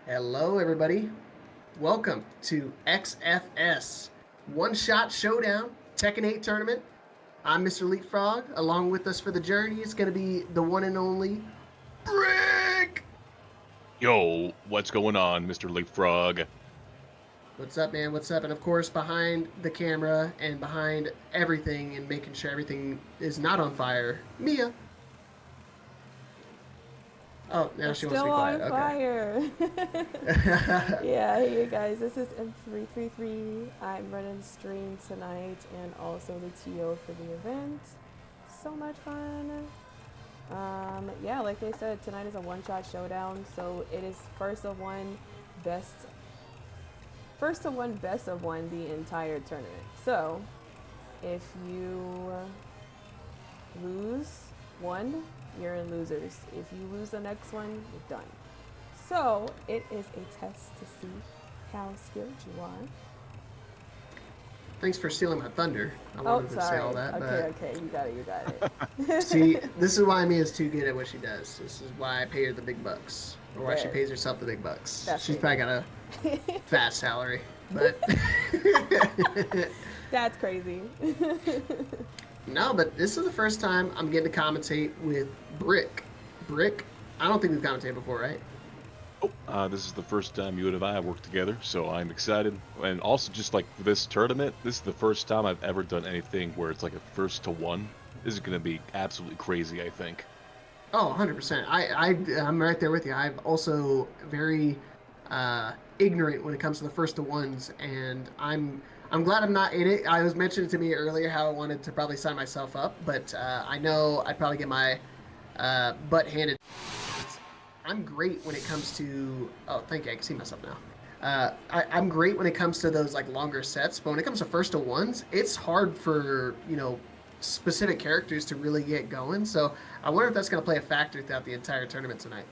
Hello, everybody. Welcome to XFS One Shot Showdown Tekken 8 tournament. I'm Mr. Leapfrog. Along with us for the journey, it's going to be the one and only Brick. Yo, what's going on, Mr. Leapfrog? What's up, man? What's up? And of course, behind the camera and behind everything and making sure everything is not on fire, Mia. Oh, now It's she wants to still be quiet. on Okay. fire. Yeah, hey guys, this is M333. I'm running stream tonight and also the TO for the event. So much fun. Yeah, like they said, tonight is a one-shot showdown, so it is first of one, best of one the entire tournament. So if you lose one, you're in losers. If you lose the next one, you're done. So it is a test to see how skilled you are. Thanks for stealing my thunder. I wanted to say all that. Okay, you got it. See, this is why Mia's too good at what she does. This is why I pay her the big bucks. Or why she pays herself the big bucks. That's She's it. probably got a fat salary. But That's crazy. no, but this is the first time I'm getting to commentate with Brick. Brick, I don't think we've commentated before, right? This is the first time you and I have worked together, so I'm excited. And also, just like for this tournament, this is the first time I've ever done anything where it's like a first to one. This is going to be absolutely crazy, I think. Oh, 100%. I'm right there with you. I'm also very ignorant when it comes to the first to ones, and I'm glad I'm not in it. I was mentioning to me earlier how I wanted to probably sign myself up, but I know I'd probably get my butt handed. I'm great when it comes to. Oh, thank you. I can see myself now. I'm great when it comes to those like longer sets, but when it comes to first to ones, it's hard for specific characters to really get going. So I wonder if that's going to play a factor throughout the entire tournament tonight.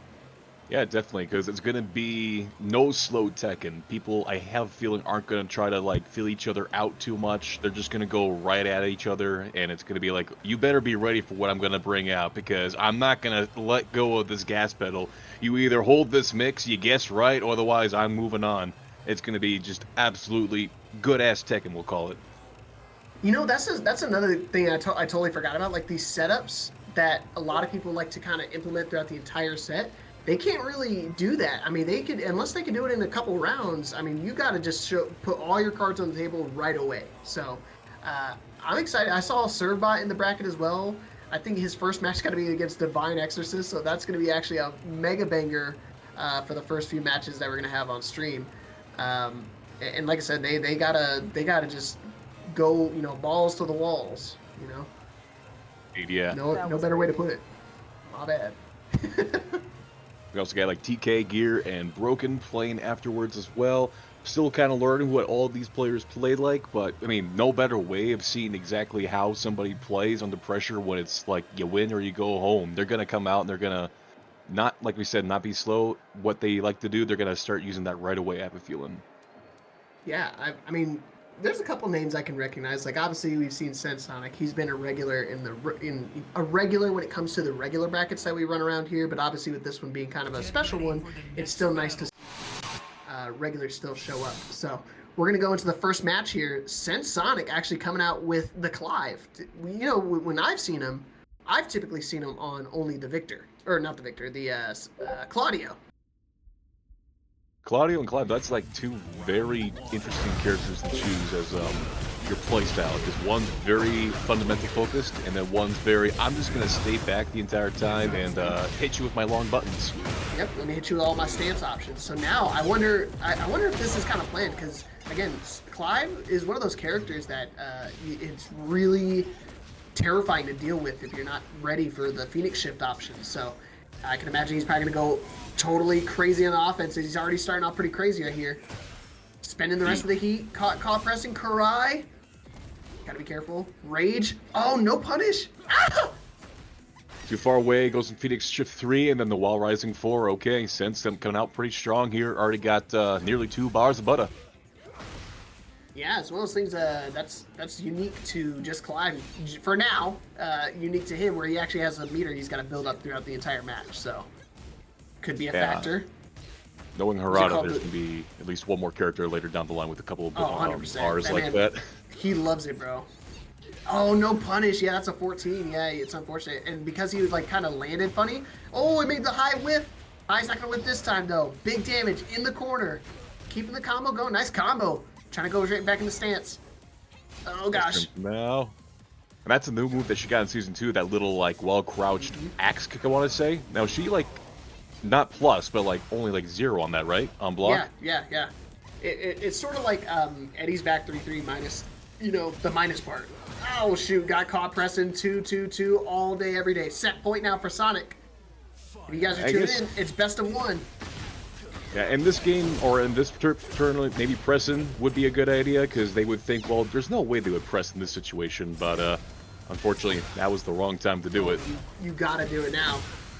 Yeah, definitely, because it's going to be no slow Tekken. People, I have a feeling, aren't going to try to, like, feel each other out too much. They're just going to go right at each other, and it's going to be like, you better be ready for what I'm going to bring out, because I'm not going to let go of this gas pedal. You either hold this mix, you guess right, or otherwise I'm moving on. It's going to be just absolutely good-ass Tekken, we'll call it. That's another thing I totally forgot about. Like these setups that a lot of people like to kind of implement throughout the entire set. They can't really do that. I mean, they could, unless they can do it in a couple rounds. I mean, you got to just put all your cards on the table right away. So I'm excited. I saw Servbot in the bracket as well. I think his first match got to be against Divine Exorcist, so that's going to be actually a mega banger for the first few matches that we're going to have on stream. And like I said, they gotta just go, balls to the walls. Yeah. No better way to put it. My bad. We also got like tkggear and Broken playing afterwards as well. Still kind of learning what all of these players play like, but I mean, no better way of seeing exactly how somebody plays under pressure when it's like you win or you go home. They're gonna come out and they're gonna not, like we said, not be slow. What they like to do, they're gonna start using that right away, I have a feeling. Yeah, I mean, there's a couple names I can recognize. Like obviously we've seen CensedSonic. He's been a regular when it comes to the regular brackets that we run around here. But obviously with this one being kind of a special one, it's still nice to see regulars still show up. So we're gonna go into the first match here. CensedSonic actually coming out with the Clive. When I've seen him, I've typically seen him on only the Victor, or not the Victor, the Claudio. Claudio and Clive, that's like two very interesting characters to choose as your playstyle, because one's very fundamental focused, and then one's very, I'm just going to stay back the entire time and hit you with my long buttons. Yep, let me hit you with all my stance options. So now I wonder if this is kind of planned, because again, Clive is one of those characters that it's really terrifying to deal with if you're not ready for the Phoenix Shift options. So I can imagine he's probably going to go totally crazy on the offense. He's already starting off pretty crazy right here. Spending the rest of the heat. Caught pressing Kurai. Gotta be careful. Rage. Oh, no punish. Ah! Too far away, goes in Phoenix Shift 3, and then the Wall Rising 4. Okay, Sense them coming out pretty strong here. Already got nearly 2 bars of butter. Yeah, it's one of those things that's unique to just Clive. For now, unique to him, where he actually has a meter he's got to build up throughout the entire match. So, could be a factor. Knowing Is it Harada, called there's the? going to be at least one more character later down the line with a couple of Oh, 100%. R's That like man, that. he loves it, bro. Oh, no punish. Yeah, that's a 14. Yeah, it's unfortunate. And because he was like kind of landed funny. Oh, it made the high whiff. High's not going to whiff this time, though. Big damage in the corner. Keeping the combo going. Nice combo. Trying to go right back in the stance. Oh, gosh. Now. And that's a new move that she got in Season 2, that little, like, well-crouched axe kick, I want to say. Now, she, like, not plus, but, like, only, like, 0 on that, right? On block? Yeah. It's sort of like Eddie's back 3-3 minus, the minus part. Oh, shoot. Got caught pressing 2-2-2 all day, every day. Set point now for Sonic. If you guys are tuning in, it's best of 1. Yeah, in this game, or in this tournament, maybe pressing would be a good idea, because they would think, well, there's no way they would press in this situation, but, unfortunately, that was the wrong time to do it. You gotta do it now.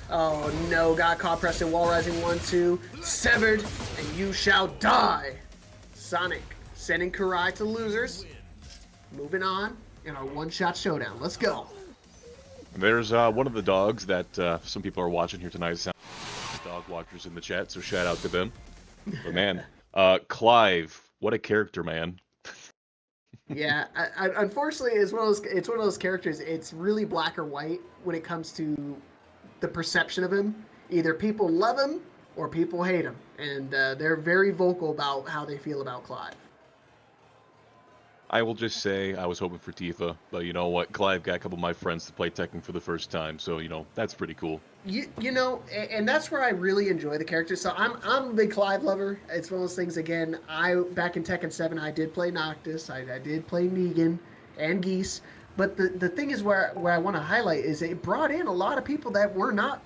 Oh no, got caught pressing wall rising 1-2. Severed, and you shall die. Sonic sending Kurai to losers. Moving on in our one-shot showdown. Let's go. There's one of the dogs that some people are watching here tonight. Dog watchers in the chat, so shout out to them. But man, Clive, what a character, man. Yeah, unfortunately, it's one of those characters. It's really black or white when it comes to the perception of him. Either people love him or people hate him, and they're very vocal about how they feel about Clive. I will just say I was hoping for Tifa, but you know what? Clive got a couple of my friends to play Tekken for the first time, so that's pretty cool. And that's where I really enjoy the character. So I'm a big Clive lover. It's one of those things. Again, back in Tekken 7, I did play Noctis, I did play Negan and Geese. But the thing is where I want to highlight is it brought in a lot of people that were not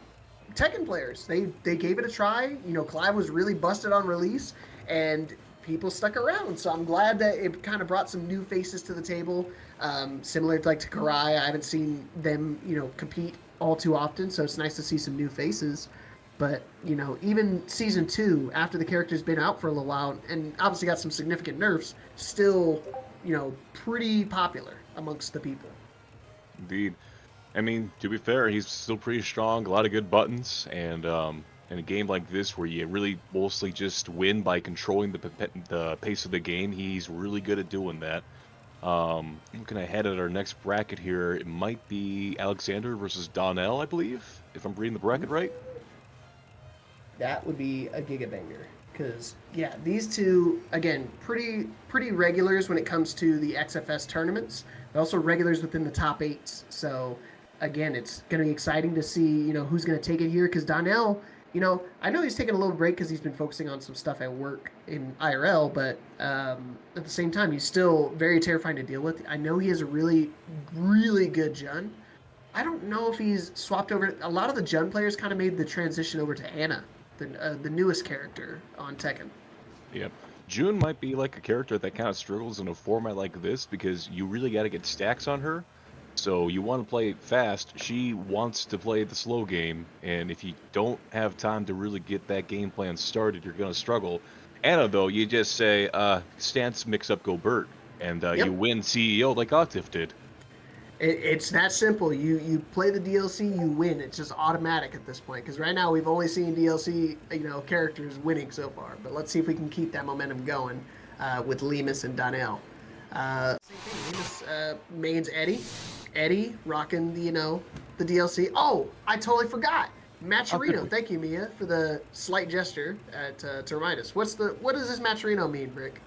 Tekken players. They gave it a try. Clive was really busted on release, and people stuck around. So I'm glad that it kind of brought some new faces to the table. Similar to Kurai, I haven't seen them compete all too often, so it's nice to see some new faces. But even Season 2, after the character's been out for a little while, and obviously got some significant nerfs, still pretty popular amongst the people. Indeed. I mean, to be fair, he's still pretty strong, a lot of good buttons, and in a game like this where you really mostly just win by controlling the pace of the game, he's really good at doing that. Looking ahead at our next bracket here, it might be Alexander versus Donnell, I believe, if I'm reading the bracket right. That would be a gigabanger. Because, yeah, these two, again, pretty regulars when it comes to the XFS tournaments. They're also regulars within the top 8s. So, again, it's going to be exciting to see, who's going to take it here. Because Donnell, I know he's taking a little break because he's been focusing on some stuff at work in IRL. But at the same time, he's still very terrifying to deal with. I know he has a really, really good Jun. I don't know if he's swapped over. A lot of the Jun players kind of made the transition over to Ana, the newest character on Tekken. Yep. June might be like a character that kind of struggles in a format like this because you really got to get stacks on her. So you want to play fast. She wants to play the slow game, and if you don't have time to really get that game plan started, you're going to struggle. Ana, though, you just say, stance, mix up, go Bert, and you win CEO like Octif did. It's that simple. You play the DLC, you win. It's just automatic at this point. Because right now we've only seen DLC characters winning so far. But let's see if we can keep that momentum going with Lemus and Donnell. Same thing. Lemus mains Eddie. Eddie rocking the DLC. Oh, I totally forgot. Matcherino. Thank you, Mia, for the slight gesture to remind us. What does this Matcherino mean, Brick?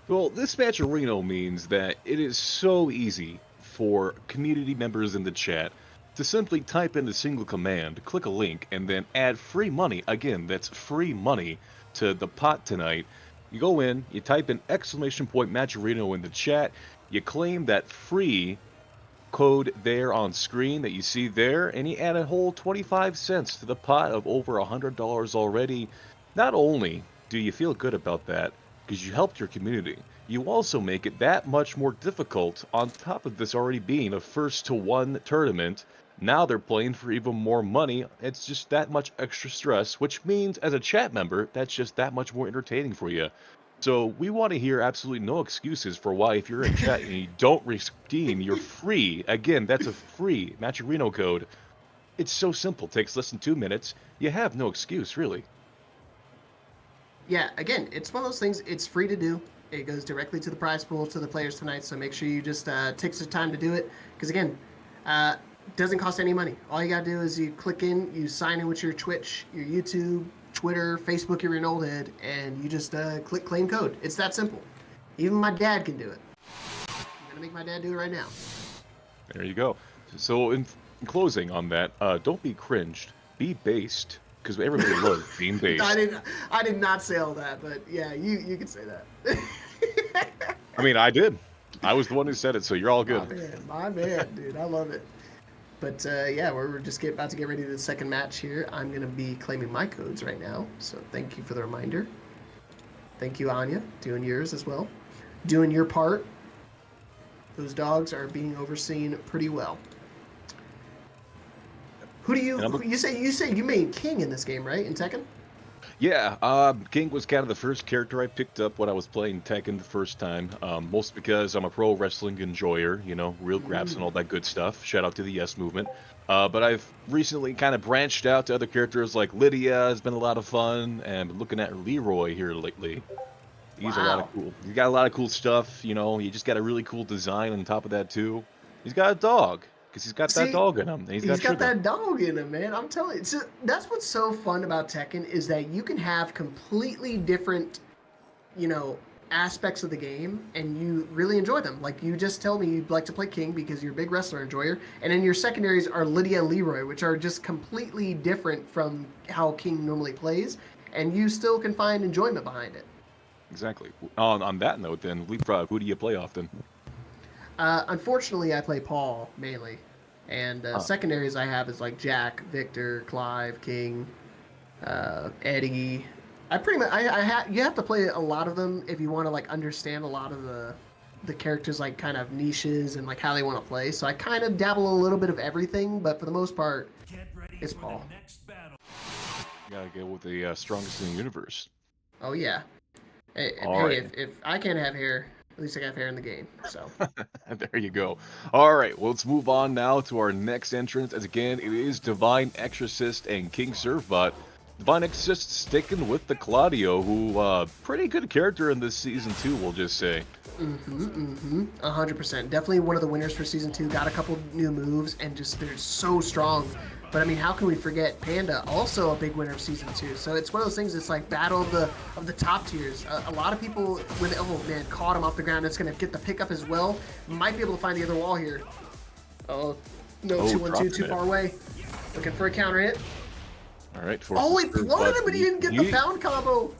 Well, this Matcherino means that it is so easy for community members in the chat to simply type in a single command, click a link, and then add free money. Again, that's free money to the pot tonight. You go in, you type in !Matcherino in the chat, you claim that free code there on screen that you see there, and you add a whole 25 cents to the pot of over $100 already. Not only do you feel good about that, because you helped your community, you also make it that much more difficult on top of this already being a first-to-one tournament. Now they're playing for even more money. It's just that much extra stress, which means as a chat member, that's just that much more entertaining for you. So we want to hear absolutely no excuses for why if you're in chat and you don't redeem your free, again, that's a free Matcherino code. It's so simple. It takes less than 2 minutes. You have no excuse, really. yeah, again, it's one of those things. It's free to do. It goes directly to the prize pool to the players tonight. So make sure you just take some time to do it. Because again, doesn't cost any money. All you gotta do is you click in, you sign in with your Twitch, your YouTube, Twitter, Facebook if you're an old head, and you just click claim code. It's that simple. Even my dad can do it. I'm gonna make my dad do it right now. There you go. So in closing on that, don't be cringed. Be based. Because everybody loves being based. I did not say all that, but yeah, you can say that. I mean, I did. I was the one who said it, so you're all good. My man, dude, I love it. But yeah, we're just about to get ready to the second match here. I'm gonna be claiming my codes right now, so thank you for the reminder. Thank you, Anya, doing yours as well, doing your part. Those dogs are being overseen pretty well. Who do you say you made King in this game, right? In Tekken? Yeah, King was kind of the first character I picked up when I was playing Tekken the first time. Mostly because I'm a pro wrestling enjoyer, you know, real graps and all that good stuff. Shout out to the Yes Movement. But I've recently kind of branched out to other characters like Lydia has been a lot of fun, and looking at Leroy here lately. He's a lot of cool. He's got a lot of cool stuff, you know. He just got a really cool design on top of that too. He's got a dog. Because he's got that dog in him. He's got that dog in him, man. I'm telling you. So that's what's so fun about Tekken is that you can have completely different, you know, aspects of the game, and you really enjoy them. Like you just tell me you'd like to play King because you're a big wrestler enjoyer, and then your secondaries are Lydia and Leroy, which are just completely different from how King normally plays, and you still can find enjoyment behind it. Exactly. On that note, then, Leapfrog, who do you play often? Unfortunately, I play Paul mainly, and secondaries I have is like Jack, Victor, Clive, King, Eddie. I pretty much you have to play a lot of them if you want to like understand a lot of the characters, like kind of niches and like how they want to play. So I kind of dabble a little bit of everything, but for the most part, it's Paul. You gotta go with the strongest in the universe. Oh yeah. Hey, if I can't have hair, at least I got hair in the game, so. There you go. All right, well, let's move on now to our next entrance. As again, it is Divine Exorcist and King Servbot. Divine Exorcist sticking with the Claudio, who, pretty good character in this season too, we'll just say. 100%. Definitely one of the winners for season 2. Got a couple new moves, and just they're so strong. But I mean, how can we forget Panda, also a big winner of season 2? So it's one of those things. It's like battle of the top tiers. A lot of people, caught him off the ground. It's gonna get the pickup as well. Might be able to find the other wall here. Oh no, 2-1-2 too far away. Looking for a counter hit. All right. Oh, he floated him, but he didn't get the pound combo.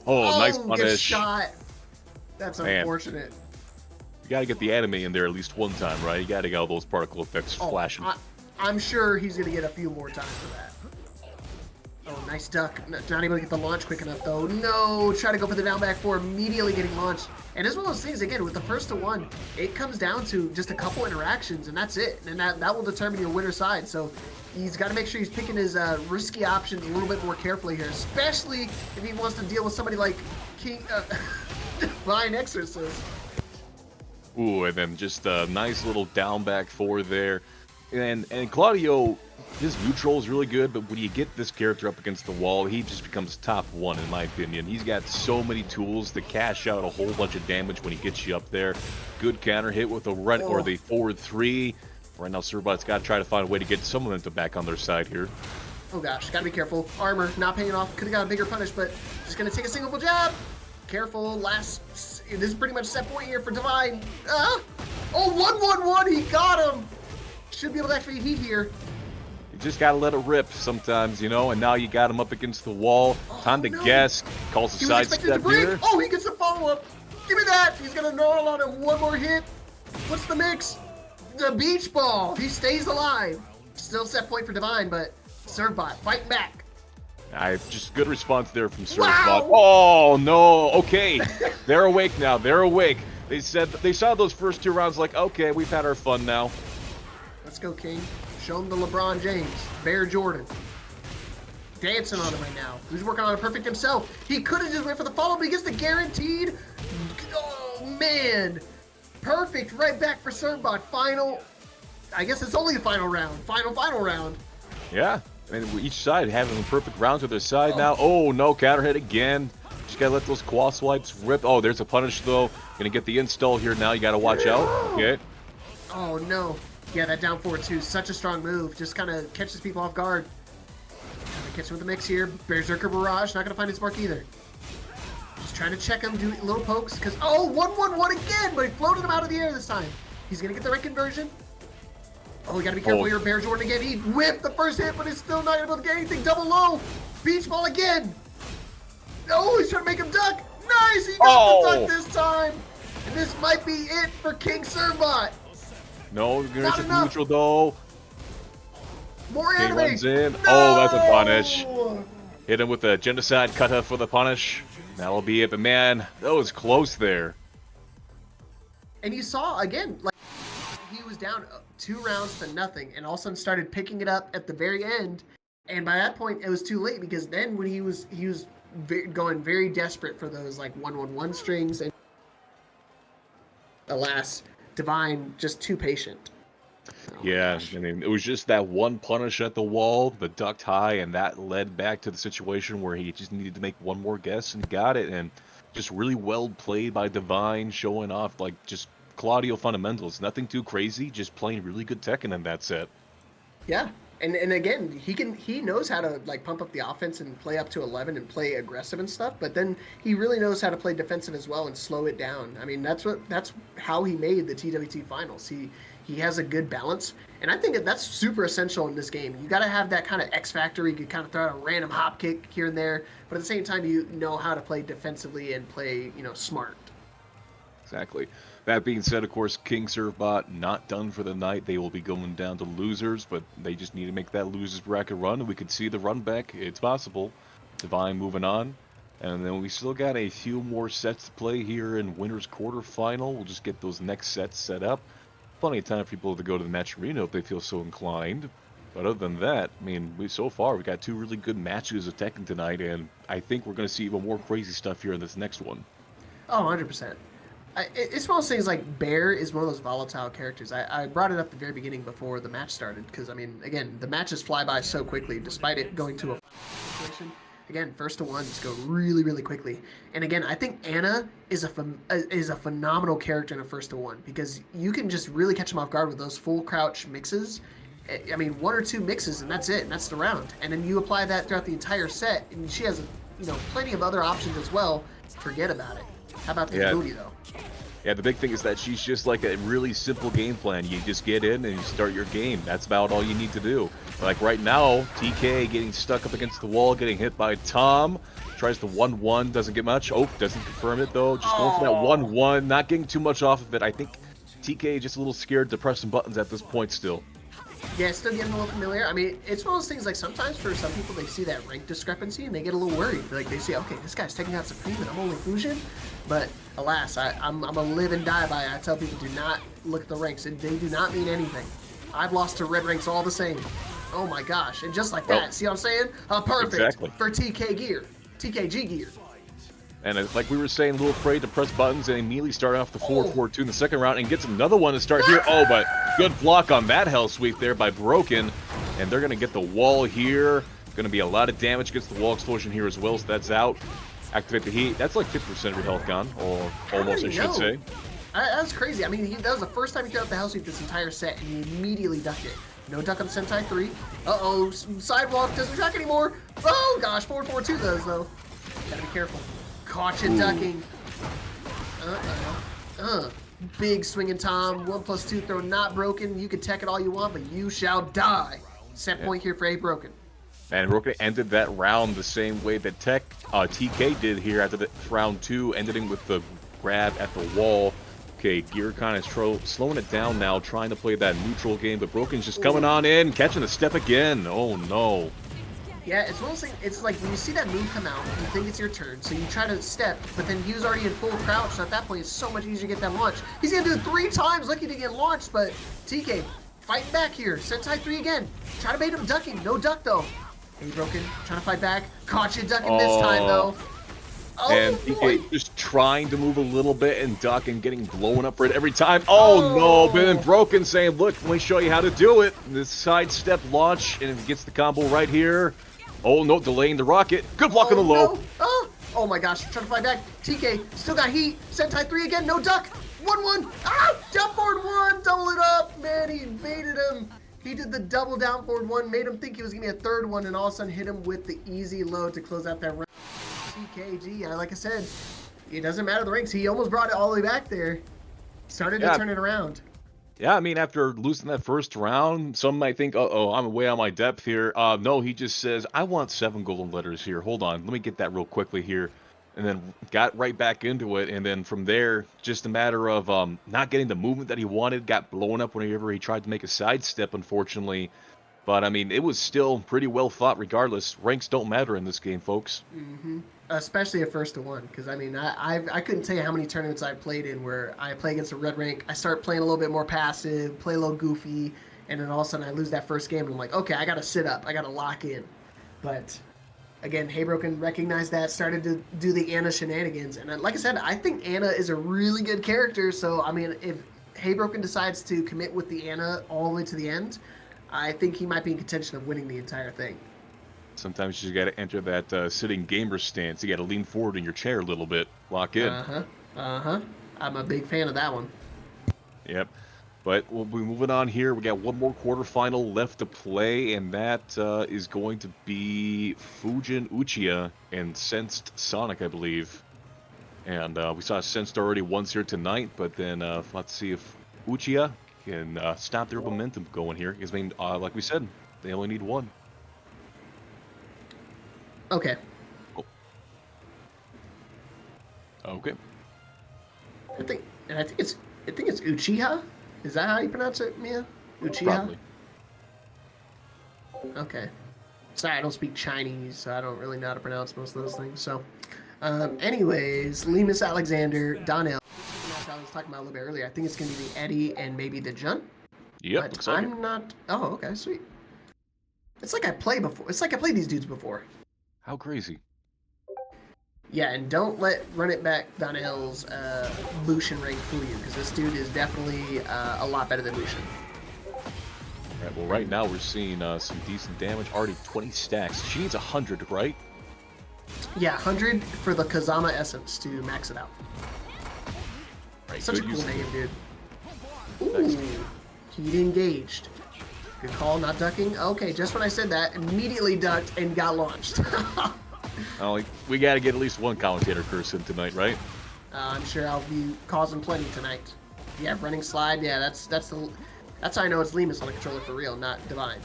Oh, nice punish. Good shot. That's unfortunate. You gotta get the anime in there at least one time, right? You gotta get all those particle effects flashing. I'm sure he's going to get a few more times for that. Oh, nice duck. Not able to get the launch quick enough, though. No, try to go for the down back 4, immediately getting launched. And it's one of those things, again, with the first to one, it comes down to just a couple interactions, and that's it. And that will determine your winner side. So he's got to make sure he's picking his risky options a little bit more carefully here, especially if he wants to deal with somebody like King Divine Exorcist. Ooh, and then just a nice little down back 4 there. And Claudio, his neutral is really good, but when you get this character up against the wall, he just becomes top 1 in my opinion. He's got so many tools to cash out a whole bunch of damage when he gets you up there. Good counter hit with the run or the forward 3. Right now, Servbot's got to try to find a way to get some momentum back on their side here. Oh gosh, gotta be careful. Armor not paying off. Could have got a bigger punish, but just gonna take a single jab. Careful. This is pretty much set point here for Divine. Oh, 1-1-1. He got him. Should be able to actually heat here. You just gotta let it rip sometimes, you know, and now you got him up against the wall. Time to guess. Calls a side step here. Oh, he gets a follow-up. Give me that. He's gonna gnarl on him. One more hit. What's the mix? The beach ball. He stays alive. Still set point for Divine, but Servbot fighting back. Just good response there from Servbot. Wow. Oh, no. Okay. They're awake now. They're awake. They saw those first 2 rounds like, okay, we've had our fun now. Let's go, King. Show him the LeBron James. Bear Jordan. Dancing on him right now. He's working on it perfect himself. He could have just went for the follow, but he gets the guaranteed. Oh, man. Perfect. Right back for Servbot. Final. I guess it's only the final round. Final round. Yeah. And each side having a perfect round to their side now. Oh, no, counter hit again. Just gotta let those quad swipes rip. Oh, there's a punish, though. Gonna get the install here now. You gotta watch out. Okay. Oh, no. Yeah, that down forward, too. Such a strong move. Just kind of catches people off guard. Catch him with the mix here. Berserker Barrage. Not gonna find his mark either. Just trying to check him, do little pokes. Because, oh, 1-1-1 again, but he floated him out of the air this time. He's gonna get the right conversion. Oh, we gotta be careful here, Bear Jordan again. He whiffed the first hit, but he's still not able to get anything. Double low. Beach ball again. No, he's trying to make him duck. Nice, he got the duck this time. And this might be it for King Servbot. No, gonna hit neutral though. More He anime. runs in. No! Oh, that's a punish. Hit him with the genocide kata for the punish. That'll be it, but man, that was close there. And you saw again, like he was down 2 rounds to nothing, and all of a sudden started picking it up at the very end. And by that point, it was too late because then when he was going very desperate for those like 1-1-1 strings, and alas, Divine just too patient. Oh Yeah, I mean, it was just that one punish at the wall, the ducked high, and that led back to the situation where he just needed to make one more guess and got it. And just really well played by Divine, showing off like just Claudio fundamentals. Nothing too crazy, just playing really good Tekken in that set. Yeah, and again, he knows how to like pump up the offense and play up to 11 and play aggressive and stuff. But then he really knows how to play defensive as well and slow it down. I mean, that's how he made the TWT finals. He has a good balance, and I think that's super essential in this game. You got to have that kind of X factor. You can kind of throw out a random hop kick here and there, but at the same time, you know how to play defensively and play smart. Exactly. That being said, of course, King Servbot not done for the night. They will be going down to losers, but they just need to make that losers bracket run. We could see the run back. It's possible. Divine moving on. And then we still got a few more sets to play here in winners quarterfinal. We'll just get those next sets set up. Plenty of time for people to go to the match arena if they feel so inclined. But other than that, I mean, so far we got 2 really good matches of Tekken tonight, and I think we're going to see even more crazy stuff here in this next one. Oh, 100%. It's one of those things like Bear is one of those volatile characters. I brought it up at the very beginning before the match started because, I mean, again, the matches fly by so quickly despite it going to a situation. Again, first to one just go really, really quickly. And again, I think Anna is a phenomenal character in a first to one because you can just really catch him off guard with those full crouch mixes. I mean, 1 or 2 mixes and that's it, and that's the round. And then you apply that throughout the entire set, and she has plenty of other options as well. Forget about it. How about the booty though? Yeah, the big thing is that she's just like a really simple game plan. You just get in and you start your game. That's about all you need to do. Like right now, TK getting stuck up against the wall, getting hit by Tom. Tries the 1-1, doesn't get much. Oh, doesn't confirm it though. Just going for that 1-1, not getting too much off of it. I think TK just a little scared to press some buttons at this point still. Yeah, still getting a little familiar. I mean, it's one of those things like sometimes for some people they see that rank discrepancy and they get a little worried. Like they say, okay, this guy's taking out Supreme and I'm only Fusion. But alas, I'm a live and die by it. I tell people do not look at the ranks and they do not mean anything. I've lost to red ranks all the same. Oh my gosh. And just like that, see what I'm saying? Perfect exactly. for TKG gear. And it's like we were saying, a little afraid to press buttons and immediately start off the 4-4-2 in the second round and gets another one to start here. Oh, but good block on that hell sweep there by Broken. And they're going to get the wall here. Going to be a lot of damage against the wall explosion here as well, so that's out. Activate the heat. That's like 50% of your health gone, or almost, I should say. That's crazy. I mean, that was the first time he got the hell sweep this entire set, and he immediately ducked it. No duck on Sentai 3. Uh-oh, sidewalk doesn't track anymore. Oh, gosh, 4-4-2 does, though. Gotta be careful. Caught you ducking. Big swinging Tom. 1+2 throw not broken. You can tech it all you want, but you shall die. Set point here for HeyBroken. And Broken ended that round the same way that TK did here after the round 2, ending with the grab at the wall. Okay, Gear kind of slowing it down now, trying to play that neutral game, but Broken's just coming on in, catching the step again. Oh no. Yeah, it's one of those things, it's like when you see that move come out, you think it's your turn, so you try to step, but then he was already in full crouch, so at that point it's so much easier to get that launch. He's gonna do it 3 times, lucky to get launched, but TK, fighting back here, Sentai 3 again. Try to bait him ducking, no duck though. HeyBroken, trying to fight back, caught you ducking this time though. And boy. TK just trying to move a little bit and duck and getting blown up for it every time. Oh no, but then Broken saying, look, let me show you how to do it. This sidestep launch, and it gets the combo right here. Oh no, delaying the rocket. Good block on the low. No. Oh my gosh, trying to fly back. TK still got heat. Sentai 3 again, no duck. 1-1. Down forward 1. Double it up. Man, he baited him. He did the double down forward 1, made him think he was going to be a third one, and all of a sudden hit him with the easy low to close out that round. TKG, like I said, it doesn't matter the ranks. He almost brought it all the way back there. Started to turn it around. Yeah, I mean, after losing that first round, some might think, uh-oh, I'm way on my depth here. No, he just says, I want 7 golden letters here. Hold on, let me get that real quickly here. And then got right back into it. And then from there, just a matter of not getting the movement that he wanted, got blown up whenever he tried to make a sidestep, unfortunately. But, I mean, it was still pretty well fought regardless. Ranks don't matter in this game, folks. Mm-hmm. Especially at first to one, because I mean, I couldn't tell you how many tournaments I played in where I play against a red rank, I start playing a little bit more passive, play a little goofy, and then all of a sudden I lose that first game, and I'm like, okay, I got to sit up, I got to lock in. But again, HeyBroken recognized that, started to do the Anna shenanigans, and like I said, I think Anna is a really good character. So I mean, if HeyBroken decides to commit with the Anna all the way to the end, I think he might be in contention of winning the entire thing. Sometimes you got to enter that sitting gamer stance. You got to lean forward in your chair a little bit, lock in. I'm a big fan of that one. Yep. But we'll be moving on here. We got one more quarterfinal left to play, and that is going to be Fujin Uchiha and CensedSonic, I believe. And we saw Sensed already once here tonight, but then let's see if Uchiha can stop their momentum going here. Because, I mean, like we said, they only need one. Okay. Oh. Okay. I think it's Uchiha. Is that how you pronounce it, Mia? Uchiha? Probably. Okay. Sorry, I don't speak Chinese, so I don't really know how to pronounce most of those things. So, anyways, LemusAlexander, Donnell. I was talking about a little bit earlier. I think it's going to be the Eddie and maybe the Jun. Yep. But Looks like I'm not. Oh, okay, sweet. It's like I played before. It's like I played these dudes before. How crazy. Yeah, and don't let Run It Back Donnell's Bushin rank fool you, because this dude is definitely a lot better than Bushin. Right, well, right now we're seeing some decent damage. Already 20 stacks. She needs 100, right? Yeah, 100 for the Kazama Essence to max it out. Right, Such a good cool use. name, dude. Ooh, heat engaged. Good call, not ducking. Okay, just when I said that, immediately ducked and got launched. Oh, we got to get at least one commentator curse in tonight, right? I'm sure I'll be causing plenty tonight. Yeah, running slide. Yeah, that's how I know it's Lemus on the controller for real, not Divine.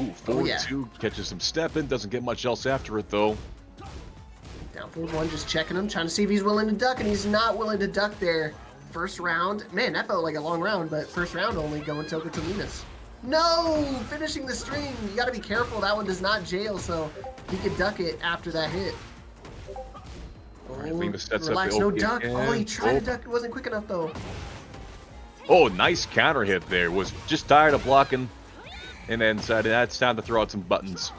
Ooh, forward 2 catches some stepping. Doesn't get much else after it though. Down forward 1, just checking him, trying to see if he's willing to duck, and he's not willing to duck there. First round, man, that felt like a long round, but first round only going to Lemus. No, finishing the string. You got to be careful. That one does not jail, so he could duck it after that hit. Right, Lemus sets relax, up the no opening duck. again. Oh, he tried to duck. It wasn't quick enough, though. Oh, nice counter hit there. Was just tired of blocking, and then decided it's time to throw out some buttons.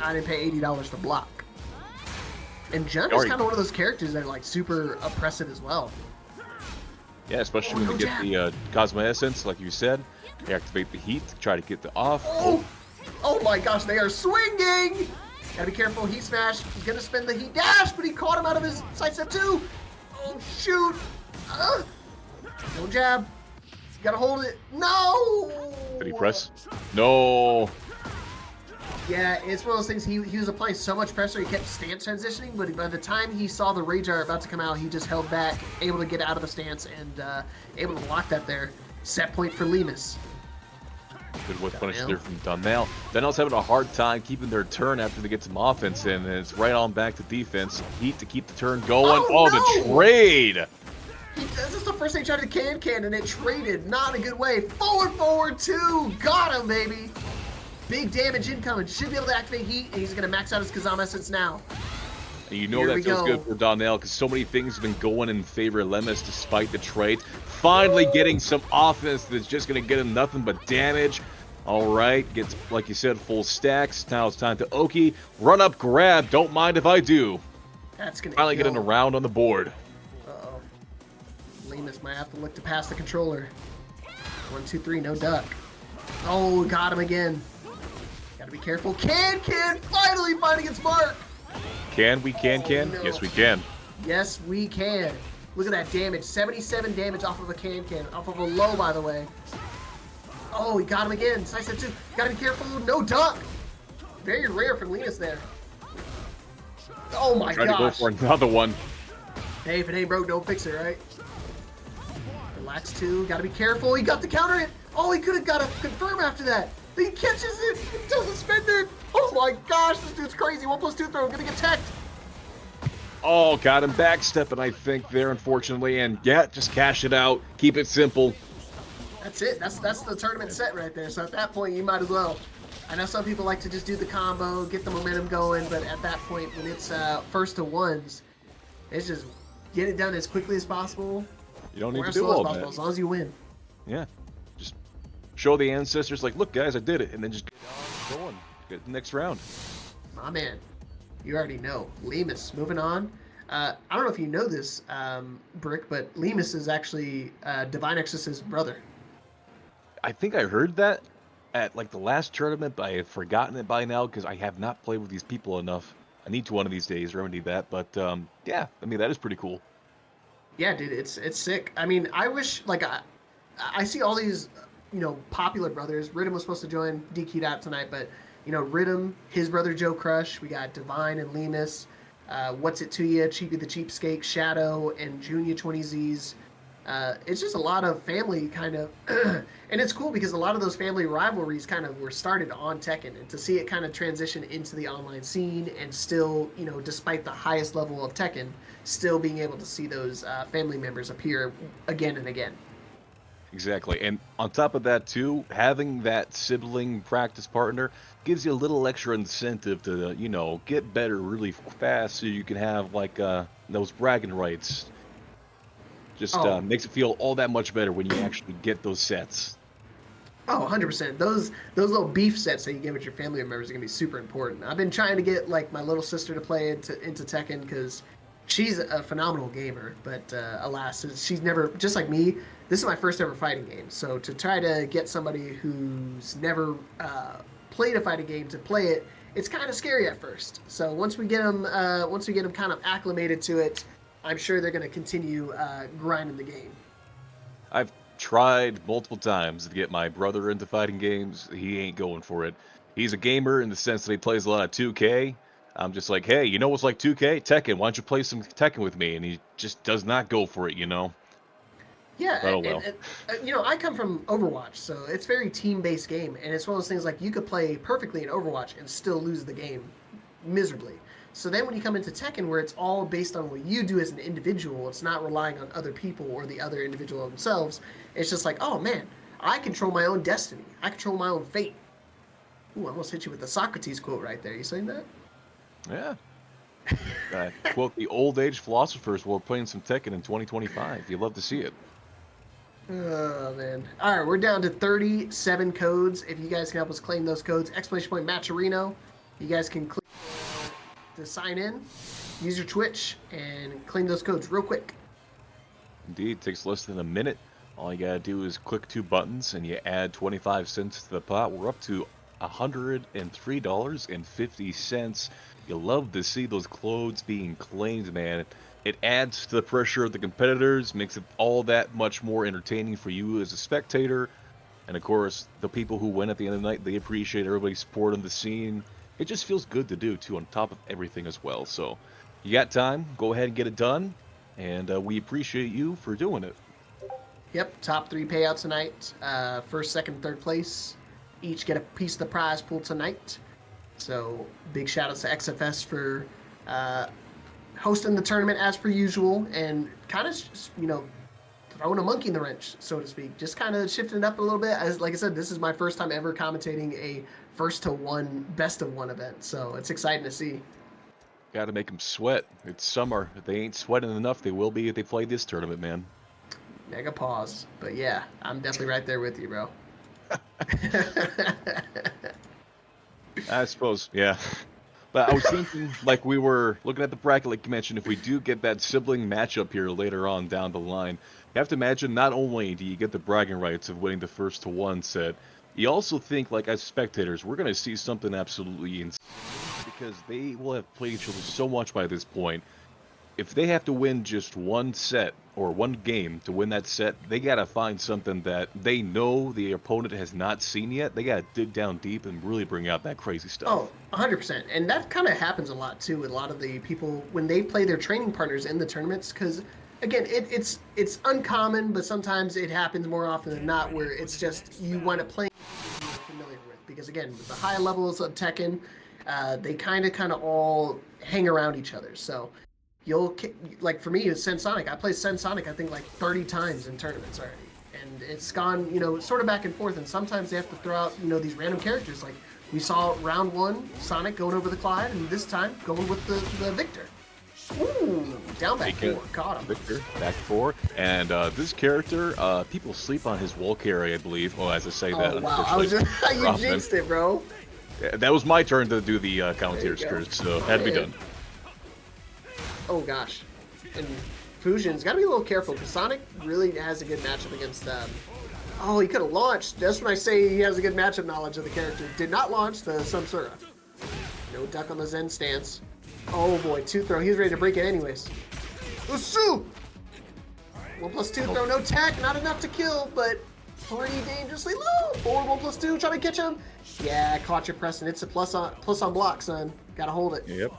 I didn't pay $80 to block. And Jun is kind of one of those characters that are like super oppressive as well. Yeah, especially when you get the Cosmo Essence, like you said. You activate the heat to try to get the off. Oh my gosh, they are swinging! Gotta be careful, heat smash. He's gonna spend the heat dash, but he caught him out of his sidestep too. Oh shoot! No jab. Gotta hold it. No! Did he press? No. Yeah, it's one of those things. He was applying so much pressure, he kept stance transitioning, but by the time he saw the Rage Art about to come out, he just held back, able to get out of the stance, and able to lock that there. Set point for Lemus. Good whip punish there from Donnell. Donnell's having a hard time keeping their turn after they get some offense in, and it's right on back to defense. Heat to keep the turn going. Oh, the trade! This is the first thing he tried to can, and it traded. Not in a good way. Forward 2. Got him, baby. Big damage incoming. Should be able to activate heat, and he's going to max out his Kazama Essence now. And you know that feels good for Donnell, because so many things have been going in favor of Lemus despite the trade. Finally getting some offense that's just going to get him nothing but damage. All right, gets, like you said, full stacks. Now it's time to Oki. Run up, grab. Don't mind if I do. That's gonna Finally kill. getting a round on the board. Uh-oh. Lemus might have to look to pass the controller. 1, 2, 3, no duck. Oh, got him again. Gotta be careful. Can finally finding its mark. Can we? No. Yes, we can. Yes, we can. Look at that damage. 77 damage off of a can. Off of a low, by the way. Oh, he got him again. Side step 2. Gotta be careful. No duck. Very rare for Linus there. Oh my gosh. Trying to go for another one. Hey, if it ain't broke, don't fix it, right? Relax 2. Gotta be careful. He got the counter hit. Oh, he could have got a confirm after that. He catches it. He doesn't spend it. Oh my gosh, this dude's crazy. 1+2 throw. Gonna get teched. Oh, got him backstepping, I think, there, unfortunately. And yeah, just cash it out. Keep it simple. That's it. That's the tournament set right there. So at that point, you might as well. I know some people like to just do the combo, get the momentum going, but at that point, when it's first to ones, it's just get it done as quickly as possible. You don't need or to as do slow as all possible, that. as long as you win. Yeah. Just show the ancestors, like, look, guys, I did it. And then just go on. Get the next round. My man, you already know. Lemus, moving on. I don't know if you know this, Brick, but Lemus is actually Divine Exorcist's brother. I think I heard that at, like, the last tournament, but I have forgotten it by now because I have not played with these people enough. I need to one of these days remedy that, but yeah, I mean, that is pretty cool. Yeah, dude, it's sick. I mean, I wish, like, I see all these, popular brothers. Riddim was supposed to join, DQ'd out tonight, but, Riddim, his brother Joe Crush, we got Divine and Lemus, What's It To Ya, Cheapy the Cheapskate, Shadow, and Junior 20Z's. It's just a lot of family kind of, and it's cool because a lot of those family rivalries kind of were started on Tekken, and to see it kind of transition into the online scene and still, despite the highest level of Tekken, still being able to see those family members appear again and again. Exactly. And on top of that, too, having that sibling practice partner gives you a little extra incentive to, get better really fast so you can have, like, those bragging rights. Just makes it feel all that much better when you actually get those sets. Oh, 100%. Those little beef sets that you get with your family members are going to be super important. I've been trying to get, like, my little sister to play into Tekken because she's a phenomenal gamer, but alas, she's never, just like me, this is my first ever fighting game. So to try to get somebody who's never played a fighting game to play it, it's kind of scary at first. So once we get them kind of acclimated to it, I'm sure they're going to continue grinding the game. I've tried multiple times to get my brother into fighting games. He ain't going for it. He's a gamer in the sense that he plays a lot of 2K. I'm just like, hey, you know what's like 2K? Tekken. Why don't you play some Tekken with me? And he just does not go for it, Yeah, But oh well. I come from Overwatch, so it's a very team-based game, and it's one of those things like you could play perfectly in Overwatch and still lose the game miserably. So then when you come into Tekken, where it's all based on what you do as an individual, it's not relying on other people or the other individual themselves. It's just like, oh man, I control my own destiny. I control my own fate. Ooh, I almost hit you with the Socrates quote right there. You saying that? Yeah. Quote the old age philosophers while playing some Tekken in 2025. You'd love to see it. Oh man. All right, we're down to 37 codes. If you guys can help us claim those codes, exclamation point Matcherino. You guys can click to sign in, use your Twitch, and claim those codes real quick. Indeed, it takes less than a minute. All you gotta do is click 2 buttons and you add 25 cents to the pot. We're up to $103.50. You love to see those codes being claimed, man. It adds to the pressure of the competitors, makes it all that much more entertaining for you as a spectator. And of course, the people who win at the end of the night, they appreciate everybody's support on the scene. It just feels good to do, too, on top of everything as well. So, you got time, go ahead and get it done. And we appreciate you for doing it. Yep, top 3 payouts tonight. First, second, third place. Each get a piece of the prize pool tonight. So, big shout out to XFS for hosting the tournament as per usual and kind of, throwing a monkey in the wrench, so to speak. Just kind of shifting it up a little bit. As like I said, this is my first time ever commentating a first to one, best of one event. So it's exciting to see. Got to make them sweat. It's summer. If they ain't sweating enough, they will be if they play this tournament, man. Mega pause. But yeah, I'm definitely right there with you, bro. I suppose, yeah. But I was thinking, like we were looking at the bracket, like you mentioned, if we do get that sibling matchup here later on down the line, you have to imagine not only do you get the bragging rights of winning the first to one set, you also think, like as spectators, we're going to see something absolutely insane because they will have played each other so much by this point. If they have to win just one set or one game to win that set, they gotta find something that they know the opponent has not seen yet. They gotta dig down deep and really bring out that crazy stuff. Oh, 100%. And that kind of happens a lot too with a lot of the people when they play their training partners in the tournaments. Because again, it's uncommon, but sometimes it happens more often than not where it's just you want to play you're familiar with. Because again, with the high levels of Tekken, they kind of all hang around each other. So you'll like for me, it's CensedSonic. I play CensedSonic I think like 30 times in tournaments already, and it's gone sort of back and forth. And sometimes they have to throw out these random characters like. We saw round one, Sonic going over the Clyde, and this time going with the Victor. Ooh, down back four, caught him. Victor, back four. And this character, people sleep on his wall carry, I believe. Oh, as I say that, wow, I was just, you jinxed it, bro. Yeah, that was my turn to do the commentator's curse, so had to be done. Oh, gosh. And Fusion's got to be a little careful, because Sonic really has a good matchup against them. Oh, he could have launched. That's when I say he has a good matchup knowledge of the character. Did not launch the Samsura. No duck on the Zen stance. Oh boy, 2 throw. He's ready to break it anyways. Usu! 1+2 throw, no tech, not enough to kill, but pretty dangerously low. Forward 1+2, trying to catch him. Yeah, caught you, Preston. It's a plus on block, son. Gotta hold it. Yep.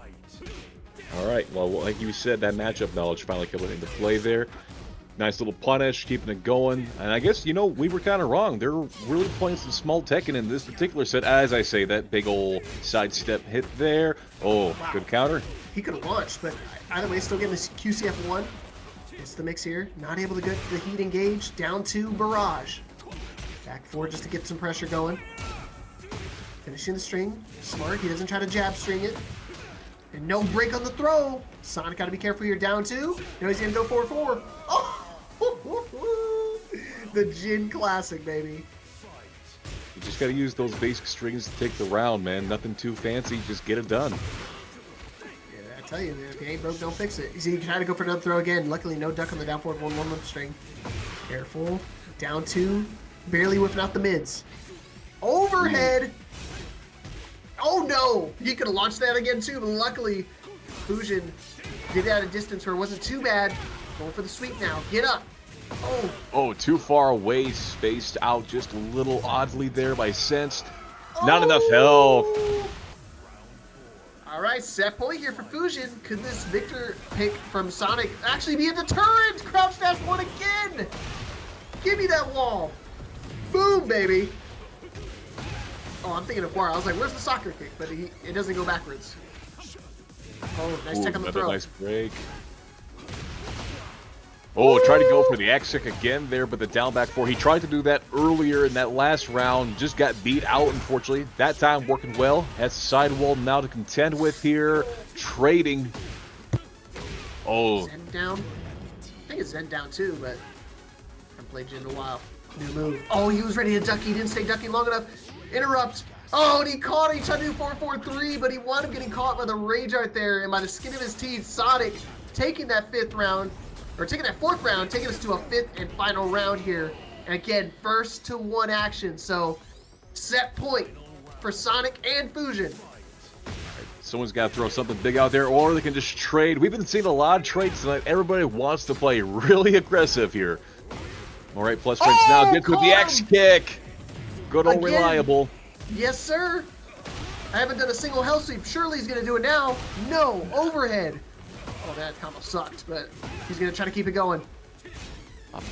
All right. Well, like you said, that matchup knowledge finally coming into play there. Nice little punish, keeping it going. And I guess, we were kind of wrong. They're really playing some small Tekken in this particular set. As I say, that big old sidestep hit there. Oh, wow. Good counter. He could have launched, but either way, still getting this QCF1. It's the mix here. Not able to get the heat engaged. Down to Barrage. Back 4 just to get some pressure going. Finishing the string. Smart. He doesn't try to jab string it. And no break on the throw. Sonic got to be careful here. Down 2. Now he's going to go 4-4. Oh! The Jin classic, baby. You just gotta use those basic strings to take the round, man. Nothing too fancy, just get it done. Yeah, I tell you, man, if you ain't broke, don't fix it. You see, you try to go for another throw again. Luckily, no duck on the down forward 1-1 limp string. Careful. Down 2. Barely whipping out the mids. Overhead. Oh no! He could have launched that again too, but luckily, Fusion did it at a distance where it wasn't too bad. Going for the sweep now. Get up. Oh, too far away, spaced out just a little oddly there by Sense. Not enough health. All right, set point here for Fusion. Could this Victor pick from Sonic actually be a deterrent? Crouch dash 1 again. Give me that wall. Boom, baby. Oh, I'm thinking of Kurai. I was like, where's the soccer kick? But it doesn't go backwards. Oh, nice tech on the throw. Nice break. Oh, tried to go for the X-Kick again there, but the down back 4. He tried to do that earlier in that last round, just got beat out, unfortunately. That time working well. Has the sidewall now to contend with here. Trading. Oh. Zen down. I think it's Zen down too, but I haven't played Jin in a while. New move. Oh, he was ready to duck. He didn't stay ducking long enough. Interrupt. Oh, and he caught it. He tried to do 4-4-3, but he wound up getting caught by the Rage Art there, and by the skin of his teeth, Sonic taking that 5th round. Or taking that 4th round, taking us to a 5th and final round here. And again, 1st to 1 action. So, set point for Sonic and Fusion. Someone's got to throw something big out there, or they can just trade. We've been seeing a lot of trades tonight. Everybody wants to play really aggressive here. All right, plus strength now gets with the X-Kick. Good old reliable. Yes, sir. I haven't done a single hell sweep. Surely he's going to do it now. No, overhead. Oh, that combo sucked, but he's going to try to keep it going.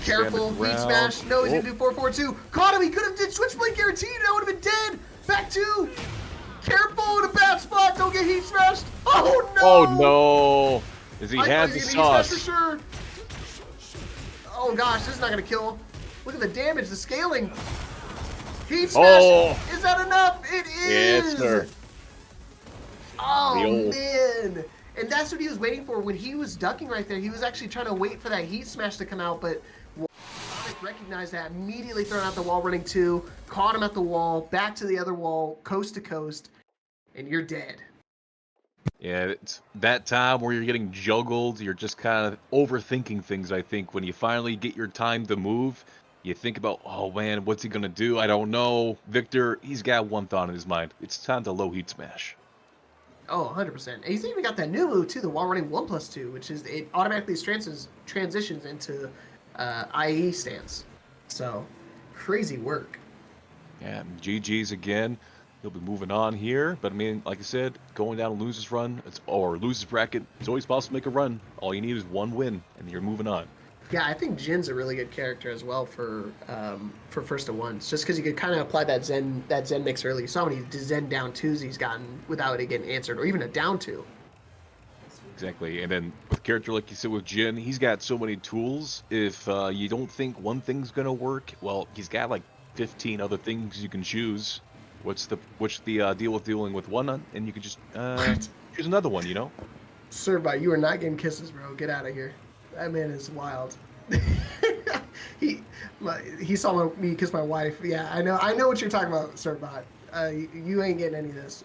Careful, heat smash. No, he's going to do 4-4-2. Caught him. He could have did switchblade guaranteed. That would have been dead. Back 2. Careful in a bad spot. Don't get heat smashed. Oh, no. Oh, no. Is he had the sauce? For sure. Oh, gosh. This is not going to kill. Look at the damage, the scaling. Heat smash. Oh. Is that enough? It is. Yes, sir. Oh, man. And that's what he was waiting for. When he was ducking right there, he was actually trying to wait for that heat smash to come out, but Sonic recognized that, immediately thrown out the wall running 2, caught him at the wall, back to the other wall, coast to coast, and you're dead. Yeah, it's that time where you're getting juggled, you're just kind of overthinking things, I think. When you finally get your time to move, you think about, oh man, what's he gonna do? I don't know. Victor, he's got one thought in his mind. It's time to low heat smash. Oh, 100%. And he's even got that new move too, the while running 1+2, which is it automatically transitions into IE stance. So crazy work. Yeah, GG's again. He'll be moving on here, but I mean, like I said, going down a loser's run, or loser's bracket, it's always possible to make a run. All you need is one win, and you're moving on. Yeah, I think Jin's a really good character as well for first to ones, just because you could kind of apply that Zen mix early. You saw how many Zen down twos he's gotten without it getting answered, or even a down two. Exactly, and then with a character like you said with Jin, he's got so many tools. If you don't think one thing's gonna work, well, he's got like 15 other things you can choose. What's the deal with dealing with one, and you can just choose another one, you know? Sir, you are not getting kisses, bro. Get out of here. That man is wild. he saw me kiss my wife. Yeah, I know what you're talking about, Sir. You ain't getting any of this.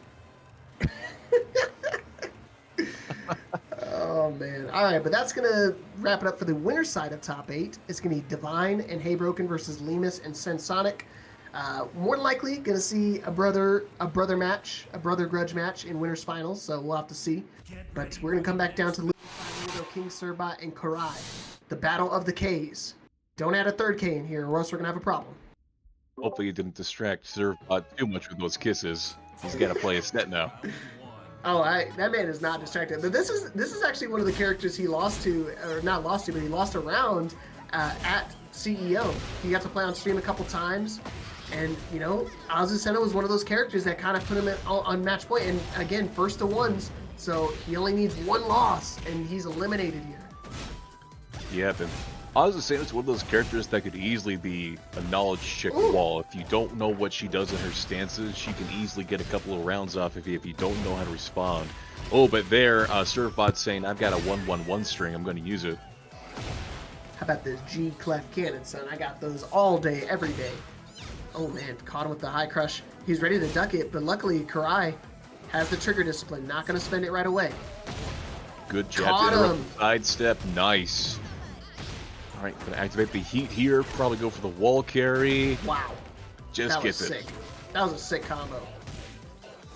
Oh man. All right, but that's gonna wrap it up for the winner side of top 8. It's gonna be Divine and HeyBroken versus Lemus and CensedSonic. More than likely gonna see a brother grudge match in winners finals. So we'll have to see. But we're gonna come back down to King Sirbot and Kurai, the battle of the Ks. Don't add a third K in here, or else we're gonna have a problem. Hopefully you didn't distract Sirbot too much with those kisses. He's got to play a set now. Oh, that man is not distracted. But this is actually one of the characters he lost to, or not lost to, but he lost a round at CEO. He got to play on stream a couple times, and you know, Azucena was one of those characters that kind of put him on match point. And again, first to ones, so he only needs one loss, and he's eliminated here. Yeah, but Azucena's one of those characters that could easily be a knowledge check wall. If you don't know what she does in her stances, she can easily get a couple of rounds off if you don't know how to respond. Oh, but there, Surfbot's saying, I've got a 1-1-1 string, I'm going to use it. How about this G clef cannon, son? I got those all day, every day. Oh man, caught him with the high crush. He's ready to duck it, but luckily Kurai has the trigger discipline, not going to spend it right away. Good job. Caught him. Sidestep, nice. All right, gonna activate the heat here. Probably go for the wall carry. Wow. Just gets it. Sick. That was a sick combo.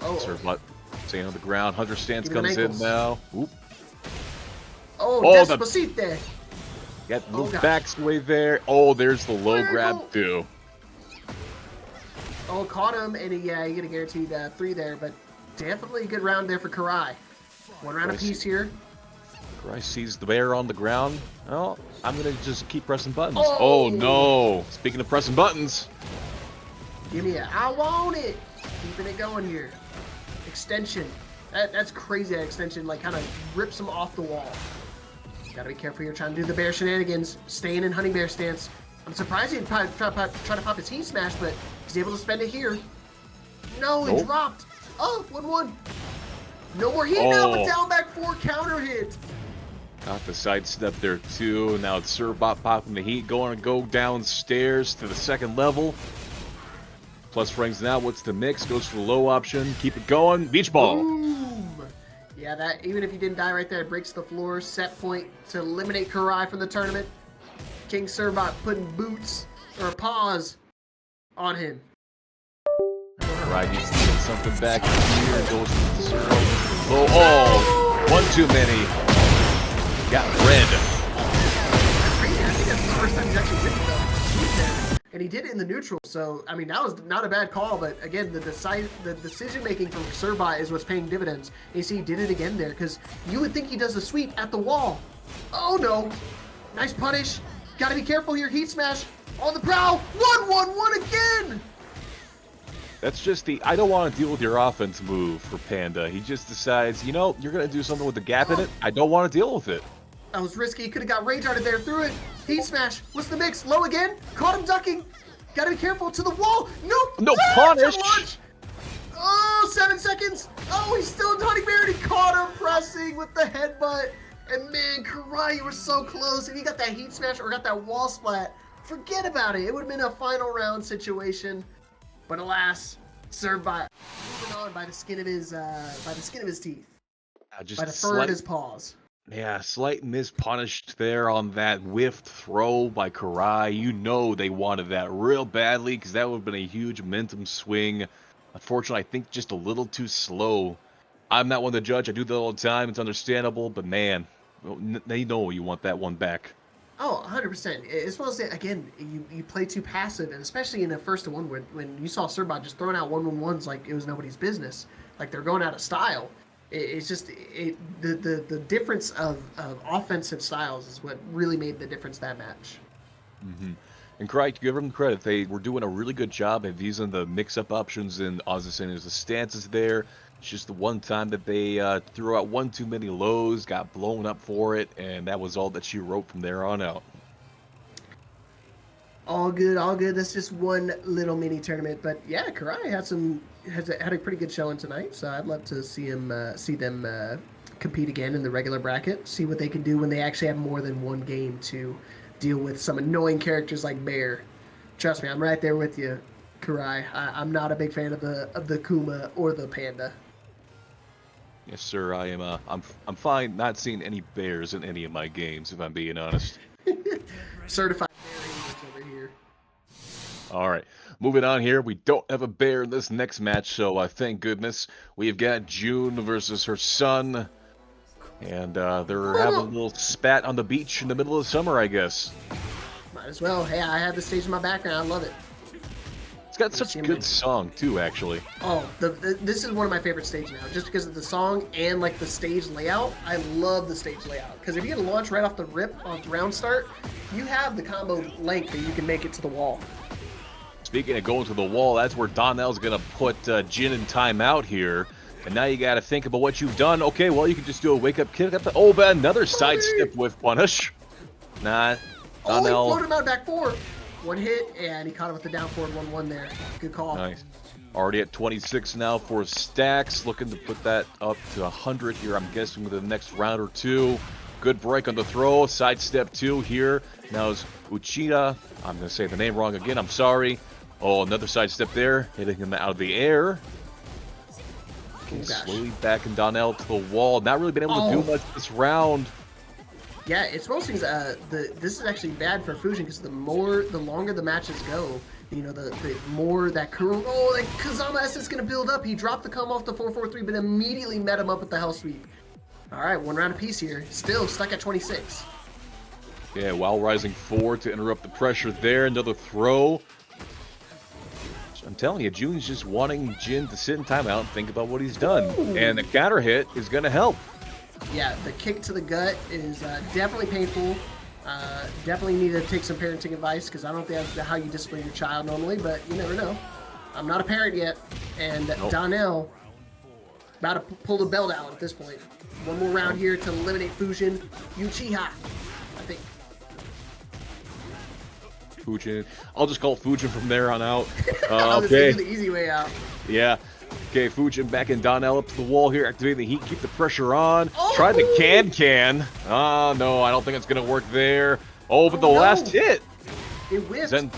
Oh. Surfbot staying on the ground. Hunter stance comes in now. Oop. Oh, Despacito. Got the little backsway there. Oh, there's the low grab too. Oh, caught him, and he get a guaranteed 3 there, but definitely a good round there for Kurai. One round apiece here. Kurai sees the bear on the ground. Well, I'm gonna just keep pressing buttons. Oh no! Speaking of pressing buttons, give me a I want it. Keeping it going here. Extension. That's crazy. That extension like kind of rips him off the wall. Gotta be careful here, trying to do the bear shenanigans, staying in hunting bear stance. I'm surprised he'd probably try to pop his heat smash, but he's able to spend it here. No, he dropped. Oh, 1-1. No more heat now, but down back 4 counter hit. Got the sidestep there too. Now it's Surbot popping the heat, going to go downstairs to the 2nd level. Plus frames now. What's the mix? Goes for the low option. Keep it going. Beach ball. Boom. Yeah, that even if he didn't die right there, it breaks the floor. Set point to eliminate Kurai from the tournament. King Surbot putting boots or paws on him. Kurai needs to get something back here. Goes for the Surf. Oh, one too many. Got red. That's crazy. I think that's his first time he's actually hitting the and he did it in the neutral. So I mean, that was not a bad call. But again, the decision making from Surbot is what's paying dividends. You see, he did it again there because you would think he does a sweep at the wall. Oh no! Nice punish. Got to be careful here. Heat smash on the prow. 1-1-1 again. That's just the I don't want to deal with your offense move for Panda. He just decides, you know, you're going to do something with the gap in it. I don't want to deal with it. That was risky. He could have got rage arted there. Through it. Heat smash. What's the mix? Low again. Caught him ducking. Got to be careful. To the wall. Nope. No punish. Oh, 7 seconds. Oh, he's still hunting bear. And he caught him pressing with the headbutt. And man, Kurai, you were so close. If he got that heat smash or got that wall splat, forget about it. It would have been a final round situation. But alas, served by moving on by the skin of his teeth. Just by the fur of his paws. yeah, slight miss punished there on that whiffed throw by Kurai. You know they wanted that real badly because that would have been a huge momentum swing. Unfortunately, I think just a little too slow. I'm not one to judge. I do that all the time. It's understandable, but man, they know you want that one back. Oh, 100%. As well as, again, you play too passive, and especially in the first one when you saw Serbot just throwing out 1-1-1s like it was nobody's business, like they're going out of style. It's just the difference of offensive styles is what really made the difference that match. Mm-hmm. And correct, give them credit. They were doing a really good job of using the mix-up options in Ozzy the stances there. It's just the one time that they threw out one too many lows, got blown up for it, and that was all that she wrote from there on out. All good, all good. That's just one little mini tournament, but yeah, Kurai had a pretty good showing tonight. So I'd love to see them compete again in the regular bracket. See what they can do when they actually have more than one game to deal with some annoying characters like Bear. Trust me, I'm right there with you, Kurai. I'm not a big fan of the Kuma or the Panda. Yes, sir. I am. I'm fine not seeing any bears in any of my games, if I'm being honest. Certified bear English over here. All right, moving on here. We don't have a bear in this next match, so thank goodness. We've got June versus her son, and they're having a little spat on the beach in the middle of summer, I guess. Might as well. Hey, I have the stage in my background. I love it. It's got such a good song too, actually. Oh, this is one of my favorite stages now, just because of the song and like the stage layout. I love the stage layout because if you can launch right off the rip on the round start, you have the combo length that you can make it to the wall. Speaking of going to the wall, that's where Donnell's gonna put Jin in timeout here. And now you got to think about what you've done. Okay, well, you can just do a wake-up kick. Oh, but another sidestep with punish. Nah, Donnell. Oh, he floated him out back four. One hit, and he caught him with the down forward 1-1 there. Good call. Nice. Already at 26 now for stacks. Looking to put that up to 100 here, I'm guessing, within the next round or two. Good break on the throw. Sidestep 2 here. Now is Uchida. I'm going to say the name wrong again. I'm sorry. Oh, another sidestep there. Hitting him out of the air. Okay, slowly backing Donnell to the wall. Not really been able to do much this round. Yeah, it's one of those things. This is actually bad for Fusion because the longer the matches go, you know, the more that Kazama S is gonna build up. He dropped the come off the 4-4-3, but immediately met him up with the hell sweep. All right, one round apiece here. Still stuck at 26. Yeah, while rising forward to interrupt the pressure there. Another throw. I'm telling you, June's just wanting Jin to sit in timeout and think about what he's done. Ooh. And the counter hit is going to help. Yeah, the kick to the gut is definitely painful. Definitely need to take some parenting advice because I don't think that's how you discipline your child normally, but you never know. I'm not a parent yet. And Donnell about to pull the belt out at this point. One more round here to eliminate Fusion. Uchiha, I think. Fujin. I'll just call Fujin from there on out. I'll just give you the easy way out. Yeah. Okay, Fujin back in Donnell up to the wall here, activating the heat, keep the pressure on. Try the can. Oh, no, I don't think it's going to work there. Oh, but the last hit. It whiffed. Zen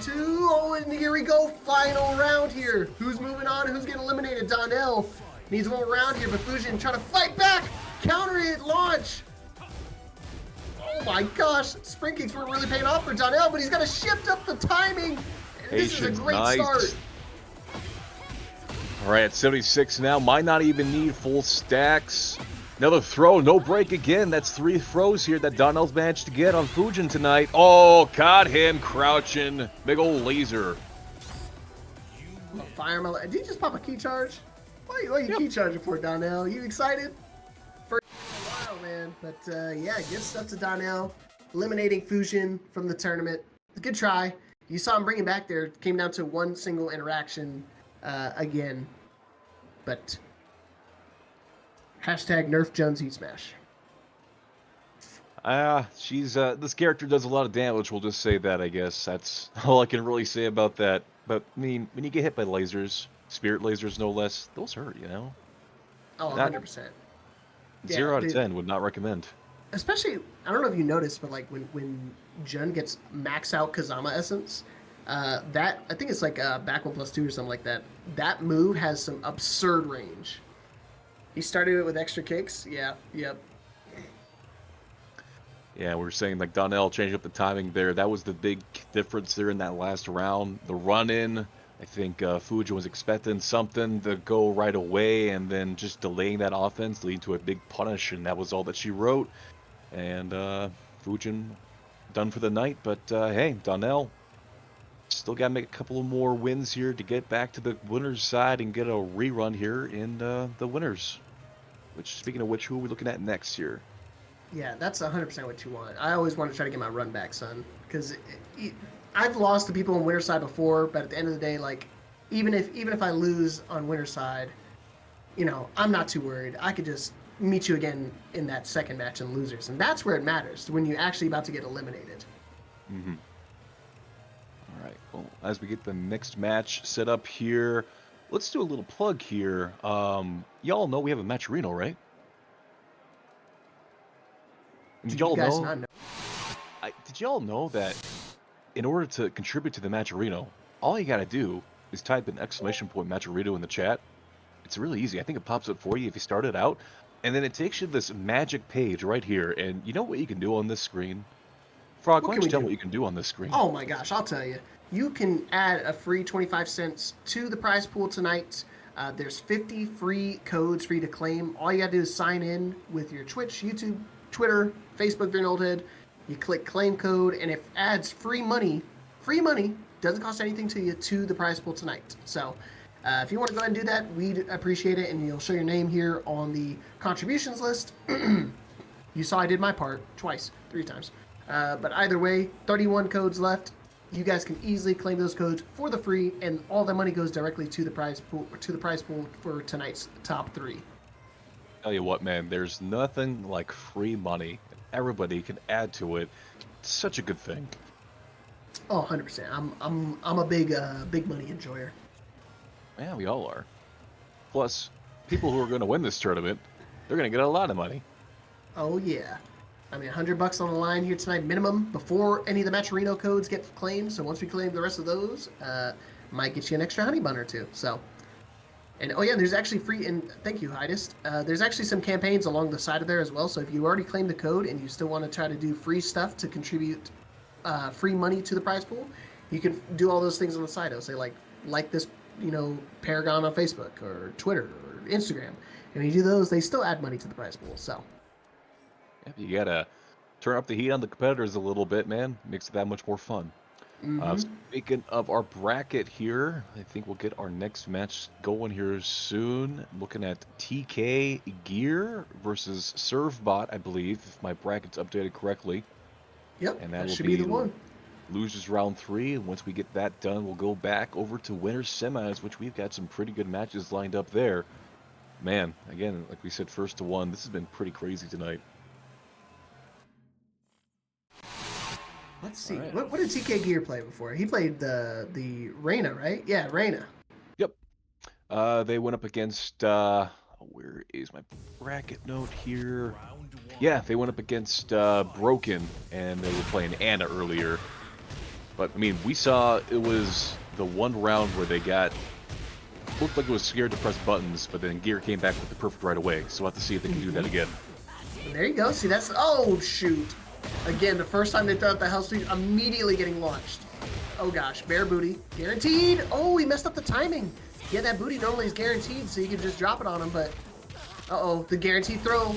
2. Oh, and here we go. Final round here. Who's moving on? Who's getting eliminated? Donnell needs one round here, but Fujin trying to fight back. Counter hit, launch. Oh my gosh, spring kicks weren't really paying off for Donnell, but he's got to shift up the timing. And this is a great start. All right, at 76 now, might not even need full stacks. Another throw, no break again. That's 3 throws here that Donnell's managed to get on Fujin tonight. Oh, caught him crouching. Big old laser. Fire my. Did you just pop a key charge? What are you key charging for, Donnell? You excited? First while, man. But yeah, good stuff to Donnell. Eliminating Fusion from the tournament. Good try. You saw him bring him back there. Came down to one single interaction again. But hashtag nerf Jones Heat Smash. She's this character does a lot of damage. We'll just say that, I guess. That's all I can really say about that. But I mean, when you get hit by lasers, spirit lasers no less, those hurt, you know. Oh, 100%. 0 out of 10 would not recommend. Especially, I don't know if you noticed, but like when Jun gets max out Kazama Essence, that I think it's like back 1+2 or something like that. That move has some absurd range. He started it with extra kicks. Yeah. Yep. Yeah, we were saying like Donnell changed up the timing there. That was the big difference there in that last round. The run-in, I think Fujin was expecting something to go right away, and then just delaying that offense, leading to a big punish, and that was all that she wrote. And Fujin done for the night, but hey, Donnell still got to make a couple of more wins here to get back to the winner's side and get a rerun here in the winners. Which, speaking of which, who are we looking at next here? Yeah, that's 100% what you want. I always want to try to get my run back, son, because I've lost to people on winter side before, but at the end of the day, like even if I lose on winter side, I'm not too worried. I could just meet you again in that second match in losers, and that's where it matters when you're actually about to get eliminated. Mm-hmm. All right. Well, as we get the next match set up here, let's do a little plug here. Y'all know we have a matcherino, right? Do Did you y'all guys know? not know? Did y'all know that in order to contribute to the matcherino, all you gotta do is type an exclamation point matcherino in the chat. It's really easy. I think it pops up for you if you start it out, and then it takes you to this magic page right here. And you know what you can do on this screen? Frog, What why can don't we you tell do? me what you can do on this screen? Oh my gosh, I'll tell you. You can add a free 25 cents to the prize pool tonight. There's 50 free codes for you to claim. All you gotta do is sign in with your Twitch, YouTube, Twitter, Facebook if you're an old head. You click claim code, and it adds free money, doesn't cost anything to you, to the prize pool tonight. So if you want to go ahead and do that, we'd appreciate it, and you'll show your name here on the contributions list. You saw I did my part twice, 3 times. But either way, 31 codes left. You guys can easily claim those codes for the free, and all the money goes directly to the prize pool for tonight's top 3. Tell you what, man, there's nothing like free money. Everybody can add to it. It's such a good thing. Oh, 100%. I'm a big money enjoyer. Yeah, we all are. Plus, people who are going to win this tournament, they're going to get a lot of money. Oh yeah. I mean, $100 on the line here tonight minimum before any of the Matcherino codes get claimed. So once we claim the rest of those, might get you an extra honey bun or two. So, and oh yeah, there's actually free, and thank you, Hydist. There's actually some campaigns along the side of there as well. So if you already claimed the code and you still want to try to do free stuff to contribute free money to the prize pool, you can do all those things on the side. I'll say like this, Paragon on Facebook or Twitter or Instagram. And when you do those, they still add money to the prize pool. So. Yeah, you gotta turn up the heat on the competitors a little bit, man. Makes it that much more fun. Speaking of our bracket here, I think we'll get our next match going here soon. Looking at tkggear versus Servbot, I believe, if my bracket's updated correctly. Yep, And that will should be the one. Losers round 3. And once we get that done, we'll go back over to winners semis, which we've got some pretty good matches lined up there. Man, again, like we said, 1st to 1. This has been pretty crazy tonight. Let's see. Right. What did tkggear play before? He played the Reyna, right? Yeah, Reyna. Yep. They went up against where is my bracket note here? Yeah, they went up against Broken, and they were playing Anna earlier. But I mean, we saw it was the one round where they looked like it was scared to press buttons, but then Gear came back with the perfect right away. So we'll have to see if they can do that again. There you go. See, that's shoot. Again, the first time they throw out the hell sweep, immediately getting launched. Oh gosh, bear booty. Guaranteed! Oh, he messed up the timing. Yeah, that booty normally is guaranteed, so you can just drop it on him, but... Uh-oh, the guaranteed throw.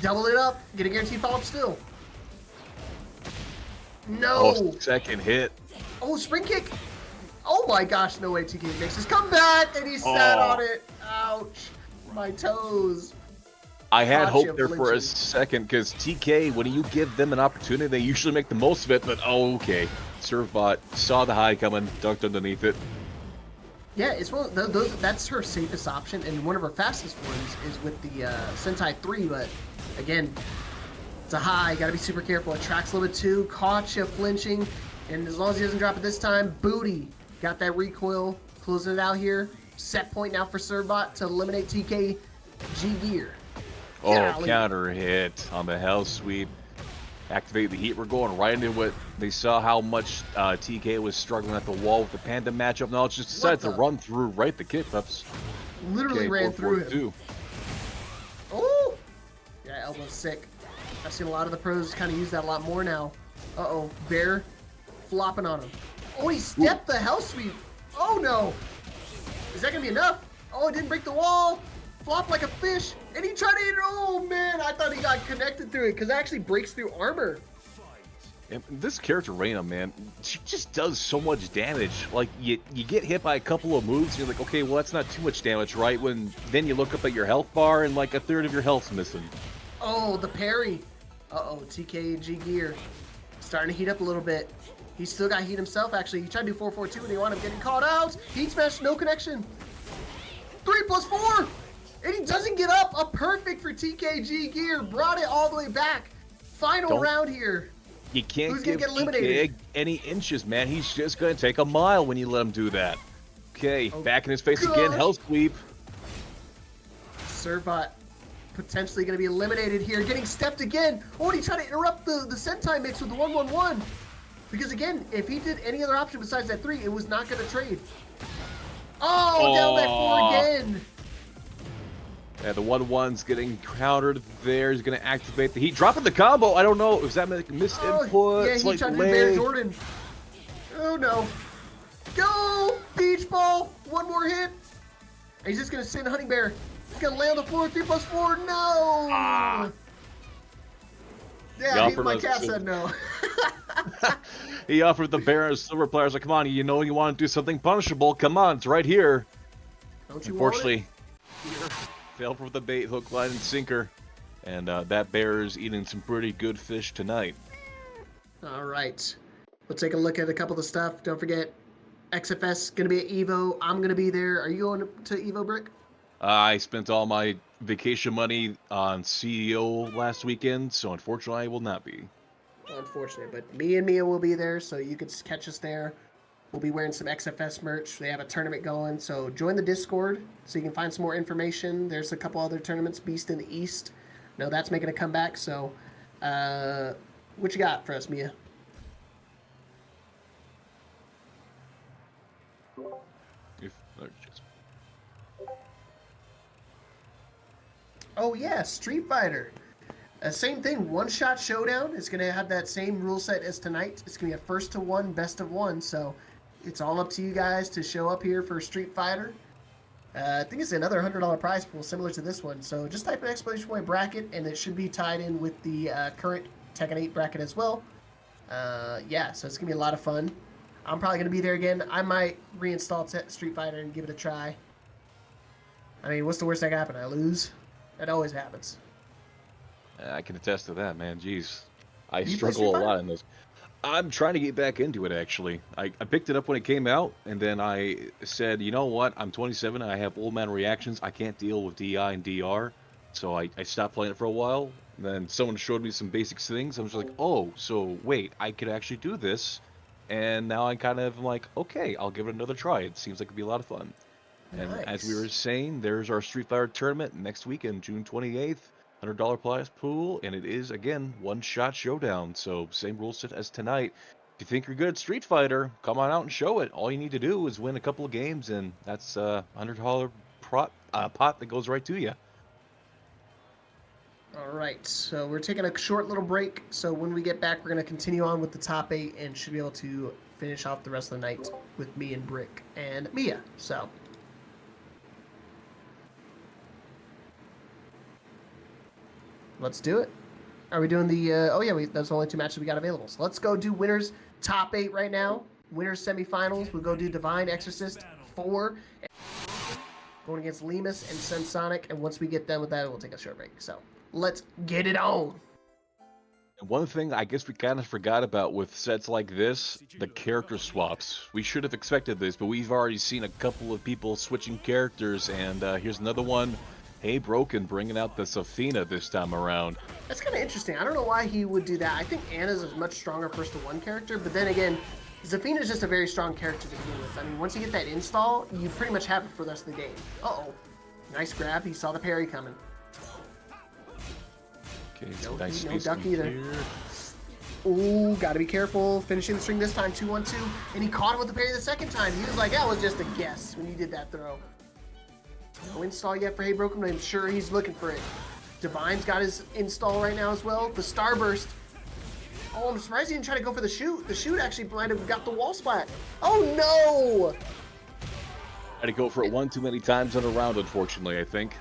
Double it up. Get a guaranteed follow-up still. No! Oh, second hit. Oh, spring kick! Oh my gosh, no way TK makes his comeback, and he sat on it. Ouch. My toes. I had Gotcha, hope there for a flinching. second, because TK, when you give them an opportunity, they usually make the most of it, but okay. Servbot saw the high coming, ducked underneath it. Yeah, it's one of those. That's her safest option, and one of her fastest ones is with the Sentai 3. But again, it's a high. Got to be super careful. It tracks a little bit too. Caught you flinching, and as long as he doesn't drop it this time, booty got that recoil. Closing it out here. Set point now for Servbot to eliminate tkggear. Oh, Golly. counter hit on the hell sweep. Activate the heat. We're going right into it. They saw how much TK was struggling at the wall with the Panda matchup. Now it's just decided to run through right the kick ups. Literally Okay, ran through him. 4-4-2. elbow's sick. I've seen a lot of the pros kind of use that a lot more now. Uh-oh, Bear flopping on him. Oh, he stepped the hell sweep. Oh, no. Is that going to be enough? Oh, it didn't break the wall. Flopped like a fish. And he tried to hit it. Oh, man. I thought he got connected through it because it actually breaks through armor. And this character, Reina, man, she just does so much damage. Like, you get hit by a couple of moves, and you're like, okay, well, that's not too much damage, right? When then you look up at your health bar, and like a third of your health's missing. Oh, the parry. Uh-oh, tkggear. Starting to heat up a little bit. He's still got heat himself, actually. He tried to do 4-4-2, and he wound up getting caught out. Heat smash, no connection. 3+4! And he doesn't get up. A perfect for tkggear. Brought it all the way back. Final round here. You can't Who's give gonna get eliminated? any inches, man. He's just going to take a mile when you let him do that. Okay, back in his face again. Hell sweep. Servbot potentially going to be eliminated here. Getting stepped again. Oh, and he tried to interrupt the Sentai mix with the 1-1-1. Because, again, if he did any other option besides that 3, it was not going to trade. Oh, down that 4 again. Yeah, the 1-1's getting countered there. He's going to activate the heat. Dropping the combo. I don't know. Was that like missed input? Yeah, he tried to do Bear Jordan. Oh, no. Go! Beach ball. One more hit. He's just going to send Honey Bear. He's going to lay on the floor. 3+4. No! Yeah, my cat said no. He offered the Bear as silver players like, come on, you know you want to do something punishable. Come on, it's right here. Don't you Unfortunately, want it? failed for the bait, hook, line, and sinker. And that bear is eating some pretty good fish tonight. All right. We'll take a look at a couple of the stuff. Don't forget, XFS going to be at EVO. I'm going to be there. Are you going to EVO, Brick? I spent all my vacation money on CEO last weekend, so unfortunately I will not be. Unfortunate, but me and Mia will be there, so you can catch us there. We'll be wearing some XFS merch. They have a tournament going, so join the Discord so you can find some more information. There's a couple other tournaments, Beast in the East. No, that's making a comeback, so what you got for us, Mia? Oh yeah, Street Fighter. Same thing, one-shot showdown. It's going to have that same rule set as tonight. It's going to be a first to one, best of one. So it's all up to you guys to show up here for Street Fighter. I think it's another $100 prize pool similar to this one. So just type an exclamation point bracket, and it should be tied in with the current Tekken 8 bracket as well. Yeah, so it's going to be a lot of fun. I'm probably going to be there again. I might reinstall Street Fighter and give it a try. I mean, what's the worst that can happen? I lose? That always happens. I can attest to that, man. Jeez. I struggle a lot in this. I'm trying to get back into it, actually. I picked it up when it came out, and then I said, you know what? I'm 27, and I have old man reactions. I can't deal with DI and DR. So I stopped playing it for a while. And then someone showed me some basic things. I was like, oh, so wait, I could actually do this. And now I kind of am like, okay, I'll give it another try. It seems like it'd be a lot of fun. And as we were saying, there's our Street Fighter tournament next weekend, June 28th. $100 prize pool, and it is, again, one-shot showdown. So same rule set as tonight. If you think you're good at Street Fighter, come on out and show it. All you need to do is win a couple of games, and that's a $100 pot that goes right to you. All right, so we're taking a short little break. So when we get back, we're going to continue on with the top 8 and should be able to finish off the rest of the night with me and Brick and Mia. So let's do it. Are we doing the, oh yeah, that's the only 2 matches we got available. So let's go do winners top 8 right now. Winners semifinals. We'll go do Divine Exorcist 4. Going against Lemus and CensedSonic. And once we get done with that, we'll take a short break. So let's get it on. And one thing I guess we kind of forgot about with sets like this, the character swaps. We should have expected this, but we've already seen a couple of people switching characters. And here's another one. HeyBroken bringing out the Safina this time around. That's kind of interesting. I don't know why he would do that. I think Anna's a much stronger first to one character, but then again, Zafina's just a very strong character to begin with. I mean, once you get that install, you pretty much have it for the rest of the game. Uh-oh. Nice grab. He saw the parry coming. Okay, no duck either. Ooh, gotta be careful. Finishing the string this time, 2-1-2. And he caught him with the parry the second time. He was like, that was just a guess when he did that throw. No install yet for HeyBroken, but I'm sure he's looking for it. Divine's got his install right now as well. The Starburst. Oh, I'm surprised he didn't try to go for the shoot. The shoot actually might have got the wall splat. Oh no! Had to go for it one too many times in a round, unfortunately, I think.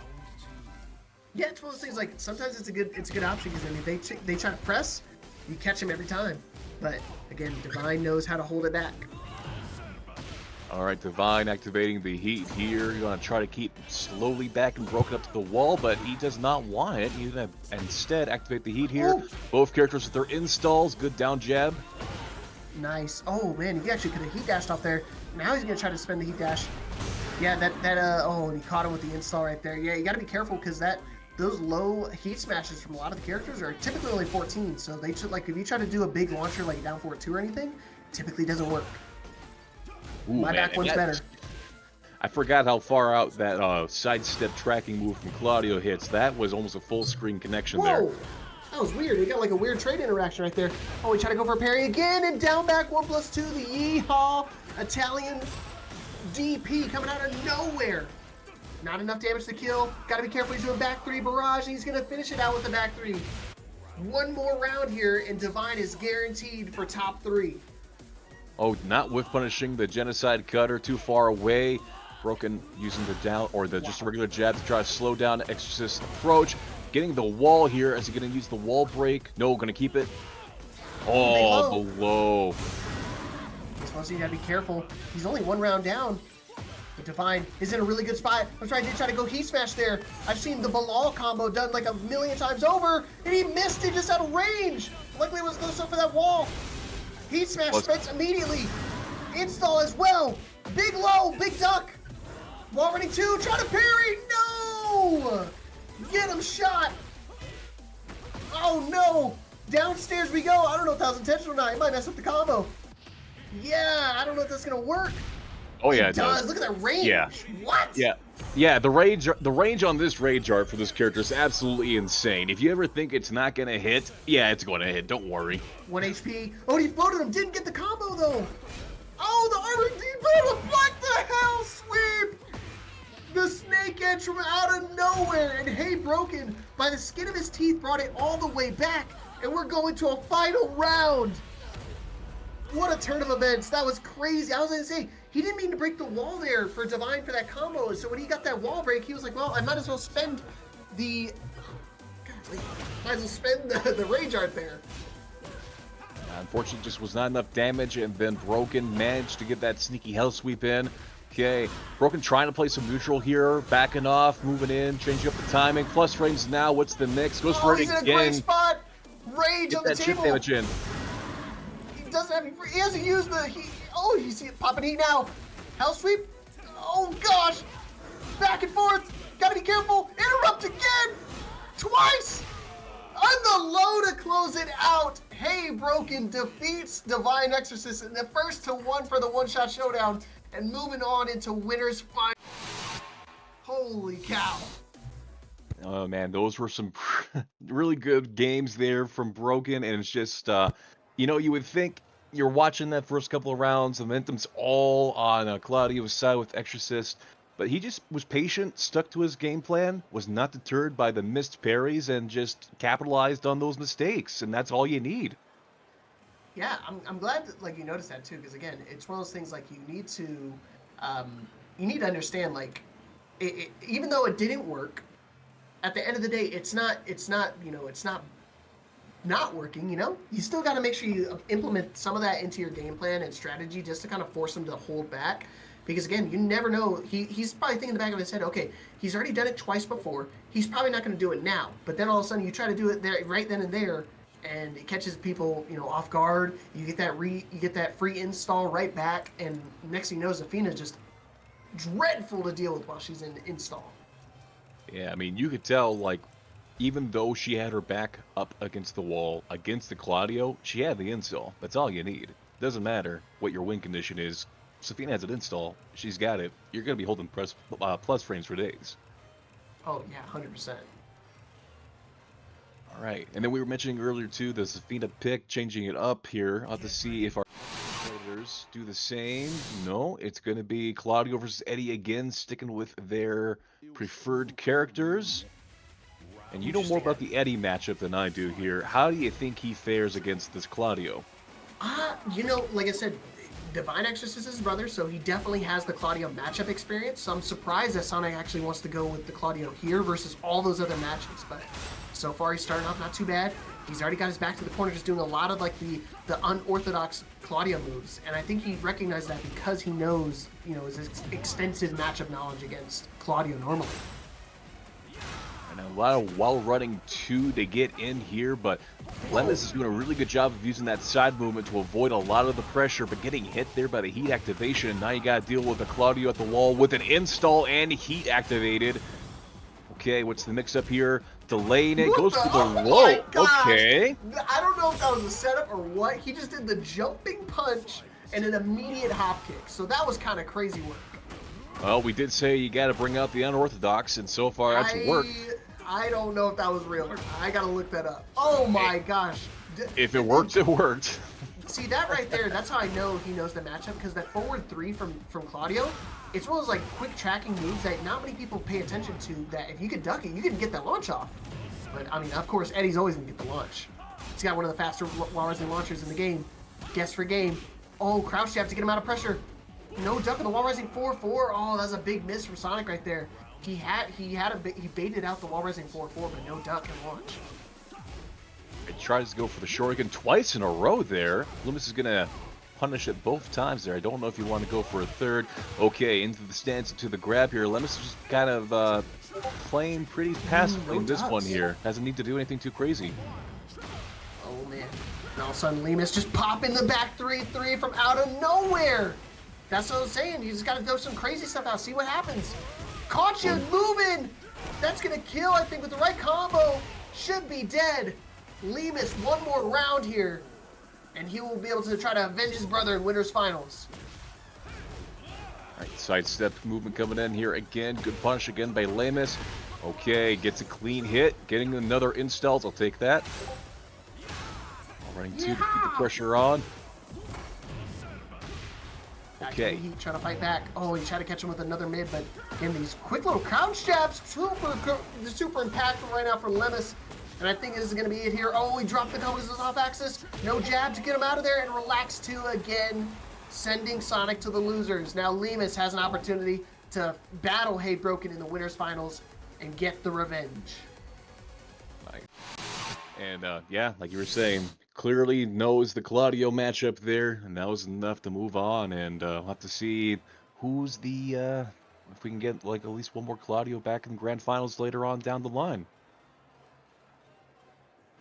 Yeah, it's one of those things. Like sometimes it's a good option because I mean they try to press, you catch them every time. But again, Divine knows how to hold it back. All right, Divine activating the heat here. You're going to try to keep slowly back and broken up to the wall, but he does not want it. He's going to instead activate the heat here. Oh. Both characters with their installs. Good down jab. Nice. Oh man, he actually could have heat dashed off there. Now he's gonna try to spend the heat dash. Yeah, oh, and he caught him with the install right there. Yeah, you gotta be careful because those low heat smashes from a lot of the characters are typically only 14. So they should, like, if you try to do a big launcher like down forward 2 or anything, typically doesn't work. Ooh, My man, back one's better. I forgot how far out that sidestep tracking move from Claudio hits. That was almost a full screen connection there. Whoa! That was weird. He got like a weird trade interaction right there. Oh, he tried to go for a parry again, and down back 1+2. The Yeehaw Italian DP coming out of nowhere. Not enough damage to kill. Got to be careful. He's doing back 3 barrage, and he's going to finish it out with the back 3. One more round here, and Divine is guaranteed for top 3. Oh, not with punishing the genocide cutter too far away. Broken using the down or the just regular jab to try to slow down Exorcist's approach. Getting the wall here. Is he going to use the wall break? No, going to keep it. Oh, the low. He's supposed to be careful. He's only 1 round down. But Divine is in a really good spot. I'm trying to go heat smash there. I've seen the Bilal combo done like a million times over, and he missed it just out of range. Luckily, it was close up for that wall. Heat smash strikes immediately. Install as well. Big low, big duck. Wall running 2, trying to parry. No! Get him shot. Oh no! Downstairs we go. I don't know if that was intentional or not. It might mess up the combo. Yeah, I don't know if that's gonna work. Oh yeah, it does. Look at that range. Yeah. What? Yeah. The range on this rage art for this character is absolutely insane. If you ever think it's not gonna hit, yeah, it's going to hit. Don't worry. 1 HP. Oh, he floated him. Didn't get the combo though. Oh, the R&D battle. What the hell? Sweep. The snake edge from out of nowhere, and HeyBroken, by the skin of his teeth, brought it all the way back, and we're going to a final round. What a turn of events. That was crazy. I was going to say, he didn't mean to break the wall there for Divine for that combo, so when he got that wall break, he was like, well, I might as well spend the... might as well spend the rage art there. Unfortunately, just was not enough damage, and then Broken managed to get that sneaky hell sweep in. Okay, Broken trying to play some neutral here, backing off, moving in, changing up the timing. Plus frames now, what's the mix? Goes for it he's again. In a great spot. Rage Get on the that chip table. damage in. He hasn't used the heat. Oh, you see it popping heat now. Hell sweep. Oh gosh. Back and forth. Gotta be careful. Interrupt again. Twice. On the low to close it out. HeyBroken defeats Divine Exorcist in the first to 1 for the one-shot showdown. And moving on into winner's final. Holy cow. Oh man, those were some really good games there from Broken, and it's just, you know, you would think you're watching that first couple of rounds, the momentum's all on Claudio's side with Exorcist, but he just was patient, stuck to his game plan, was not deterred by the missed parries, and just capitalized on those mistakes, and that's all you need. Yeah, I'm glad that, like, you noticed that too, because again, it's one of those things like you need to understand, like, even though it didn't work, at the end of the day, it's not working. You know, you still got to make sure you implement some of that into your game plan and strategy just to kind of force him to hold back, because again, you never know. He's probably thinking in the back of his head, okay, he's already done it twice before. He's probably not going to do it now. But then all of a sudden, you try to do it there right then and there. And it catches people, you know, off guard. You get that free install right back, and next thing you know, Zafina's just dreadful to deal with while she's in install. Yeah, I mean, you could tell, like, even though she had her back up against the wall, against the Claudio, she had the install. That's all you need. Doesn't matter what your win condition is. Zafina has an install. She's got it. You're going to be holding plus frames for days. Oh, yeah, 100%. All right, and then we were mentioning earlier too the Zafina pick, changing it up here. I'll have to see if our competitors do the same. No, it's going to be Claudio versus Eddie again, sticking with their preferred characters. And you know more about the Eddie matchup than I do here. How do you think he fares against this Claudio? You know, like I said, Divine Exorcist is his brother, so he definitely has the Claudio matchup experience. So I'm surprised that Sonic actually wants to go with the Claudio here versus all those other matches. But so far, he's starting off not too bad. He's already got his back to the corner, just doing a lot of like the unorthodox Claudio moves, and I think he recognized that because he knows, you know, his extensive matchup knowledge against Claudio normally. And a lot of while running two to get in here, but Lemus is doing a really good job of using that side movement to avoid a lot of the pressure, but getting hit there by the heat activation. And now you got to deal with the Claudio at the wall with an install and heat activated. Okay, what's the mix-up here? Delaying it, goes to the whoa. Okay. I don't know if that was a setup or what. He just did the jumping punch and an immediate hop kick. So that was kind of crazy work. Well, we did say you got to bring out the unorthodox, and so far that's worked. I don't know if that was real. I gotta look that up. Oh my gosh. If it worked, it worked. See, that right there, that's how I know he knows the matchup, because that forward three from Claudio, it's one of those like quick tracking moves that not many people pay attention to, that if you could duck it, you can get that launch off. But I mean, of course, Eddie's always gonna get the launch. He's got one of the faster while rising launchers in the game. Guess for game. Oh, crouch jab to get him out of pressure. No duck on the wall rising 4-4. Oh, that's a big miss from Sonic right there. He baited out the wall rising 4-4, but no duck and launch. He tries to go for the Shoryuken twice in a row there. Lemus is gonna punish it both times there. I don't know if you want to go for a third. Okay, into the stance, into the grab here. Lemus is just kind of playing pretty passively in this one here. Doesn't need to do anything too crazy. Oh man. And all of a sudden, Lemus just popping the back 3-3 from out of nowhere. That's what I was saying. You just got to throw some crazy stuff out. See what happens. Caught you moving. That's going to kill, I think, with the right combo. Should be dead. Lemus, one more round here, and he will be able to try to avenge his brother in winners finals. All right, sidestep movement coming in here again. Good punish again by Lemus. Okay, gets a clean hit. Getting another install. I'll take that. Running two to keep the pressure on. Okay. He trying to fight back. Oh, he tried to catch him with another mid, but again, these quick little crouch jabs, super impactful right now from Lemus. And I think this is going to be it here. Oh, he dropped the combos off axis. No jab to get him out of there, and relax 2 again, sending Sonic to the losers. Now Lemus has an opportunity to battle HeyBroken in the winners finals and get the revenge. And yeah, like you were saying, clearly knows the Claudio matchup there, and that was enough to move on. And we'll have to see who's the if we can get like at least one more Claudio back in the grand finals later on down the line.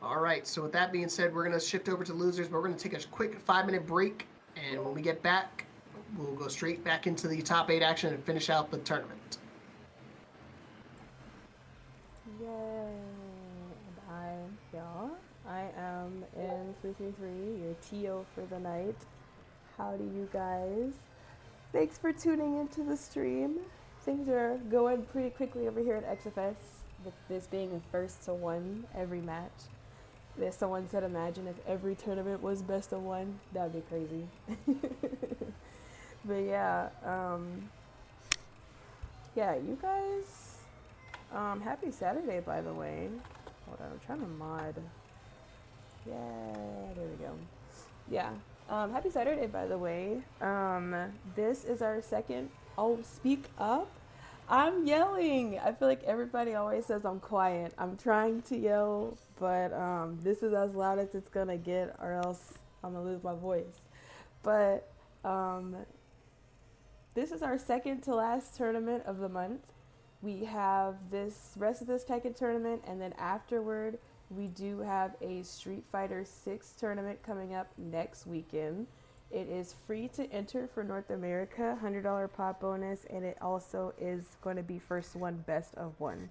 All right, so with that being said, we're going to shift over to losers, but we're going to take a quick 5-minute break, and when we get back, we'll go straight back into the top 8 action and finish out the tournament. Yay! I am in 333, your TO for the night. Howdy, you guys. Thanks for tuning into the stream. Things are going pretty quickly over here at XFS, with this being a first to one every match. There's someone said, imagine if every tournament was best of one. That'd be crazy. But yeah, you guys, happy Saturday, by the way. Hold on, I'm trying to mod. Yeah, there we go. Yeah, happy Saturday, by the way. This is our second, oh, speak up. I'm yelling. I feel like everybody always says I'm quiet. I'm trying to yell, but this is as loud as it's gonna get, or else I'm gonna lose my voice. But this is our second to last tournament of the month. We have this rest of this Tekken tournament, and then afterward, we do have a Street Fighter 6 tournament coming up next weekend. It is free to enter for North America, $100 pop bonus, and it also is going to be first one, best of one.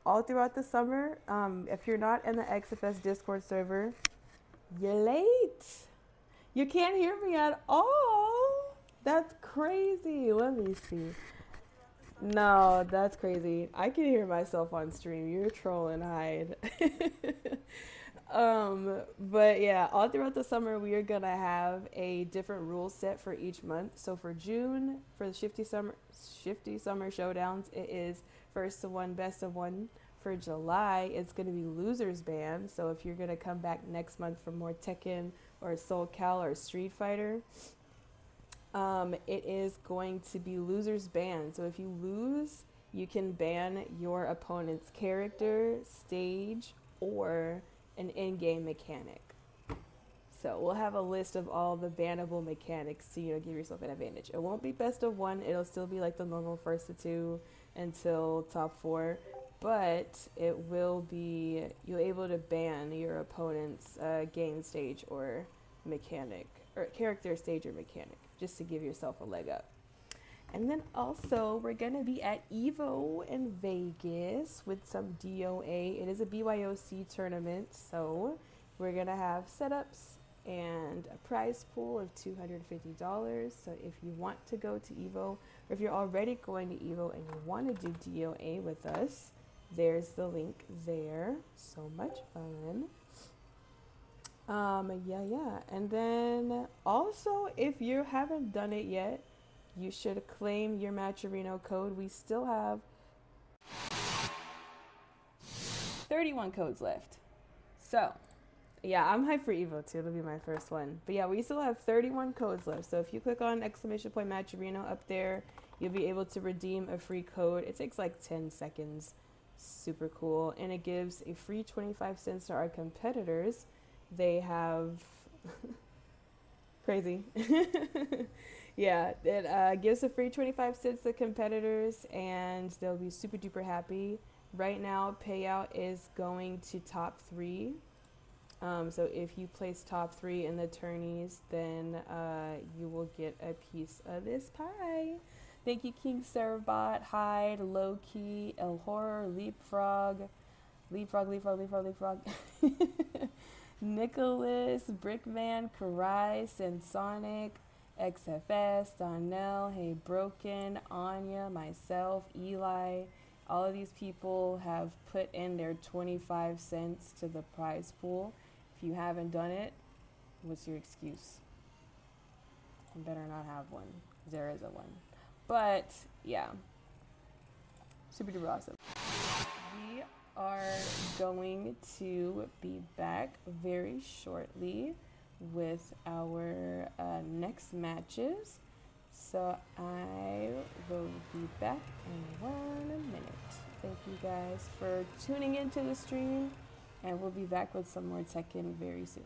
All throughout the summer, if you're not in the XFS Discord server, you're late. You can't hear me at all. That's crazy. Let me see. No, that's crazy. I can hear myself on stream. You're trolling, Hyde. But yeah, all throughout the summer, we are going to have a different rule set for each month. So for June, for the Shifty Summer Showdowns, it is first to one, best of one. for July, it's going to be Losers Ban. So if you're going to come back next month for more Tekken or Soul Cal or Street Fighter, it is going to be Losers Ban. So if you lose, you can ban your opponent's character, stage, or an in-game mechanic. So we'll have a list of all the bannable mechanics to, you know, give yourself an advantage. It won't be best of one. It'll still be like the normal first to two until top 4. But it will be, you're able to ban your opponent's game stage or mechanic, or character stage or mechanic, just to give yourself a leg up. And then also, we're going to be at EVO in Vegas with some DOA. It is a BYOC tournament, so we're going to have setups and a prize pool of $250. So if you want to go to EVO, or if you're already going to EVO and you want to do DOA with us, there's the link there. So much fun. Yeah. And then also, if you haven't done it yet, you should claim your Matcherino code. We still have 31 codes left. So, yeah, I'm hyped for Evo too. It'll be my first one. But yeah, we still have 31 codes left. So if you click on ! Matcherino up there, you'll be able to redeem a free code. It takes like 10 seconds. Super cool. And it gives a free 25 cents to our competitors. They have... crazy. Yeah, it gives a free 25 cents to competitors, and they'll be super duper happy. Right now, payout is going to top 3. So if you place top 3 in the tourneys, then you will get a piece of this pie. Thank you, King Servbot, Hyde, Lowkey, El Horror, Leapfrog, Nicholas, Brickman, Kurai, CensedSonic, XFS, Donnell, HeyBroken, Anya, myself, Eli. All of these people have put in their 25 cents to the prize pool. If you haven't done it, what's your excuse? You better not have one. There is a one. But, yeah. Super duper awesome. We are going to be back very shortly with our next matches. So I will be back in 1 minute. Thank you guys for tuning into the stream, and we'll be back with some more Tekken very soon.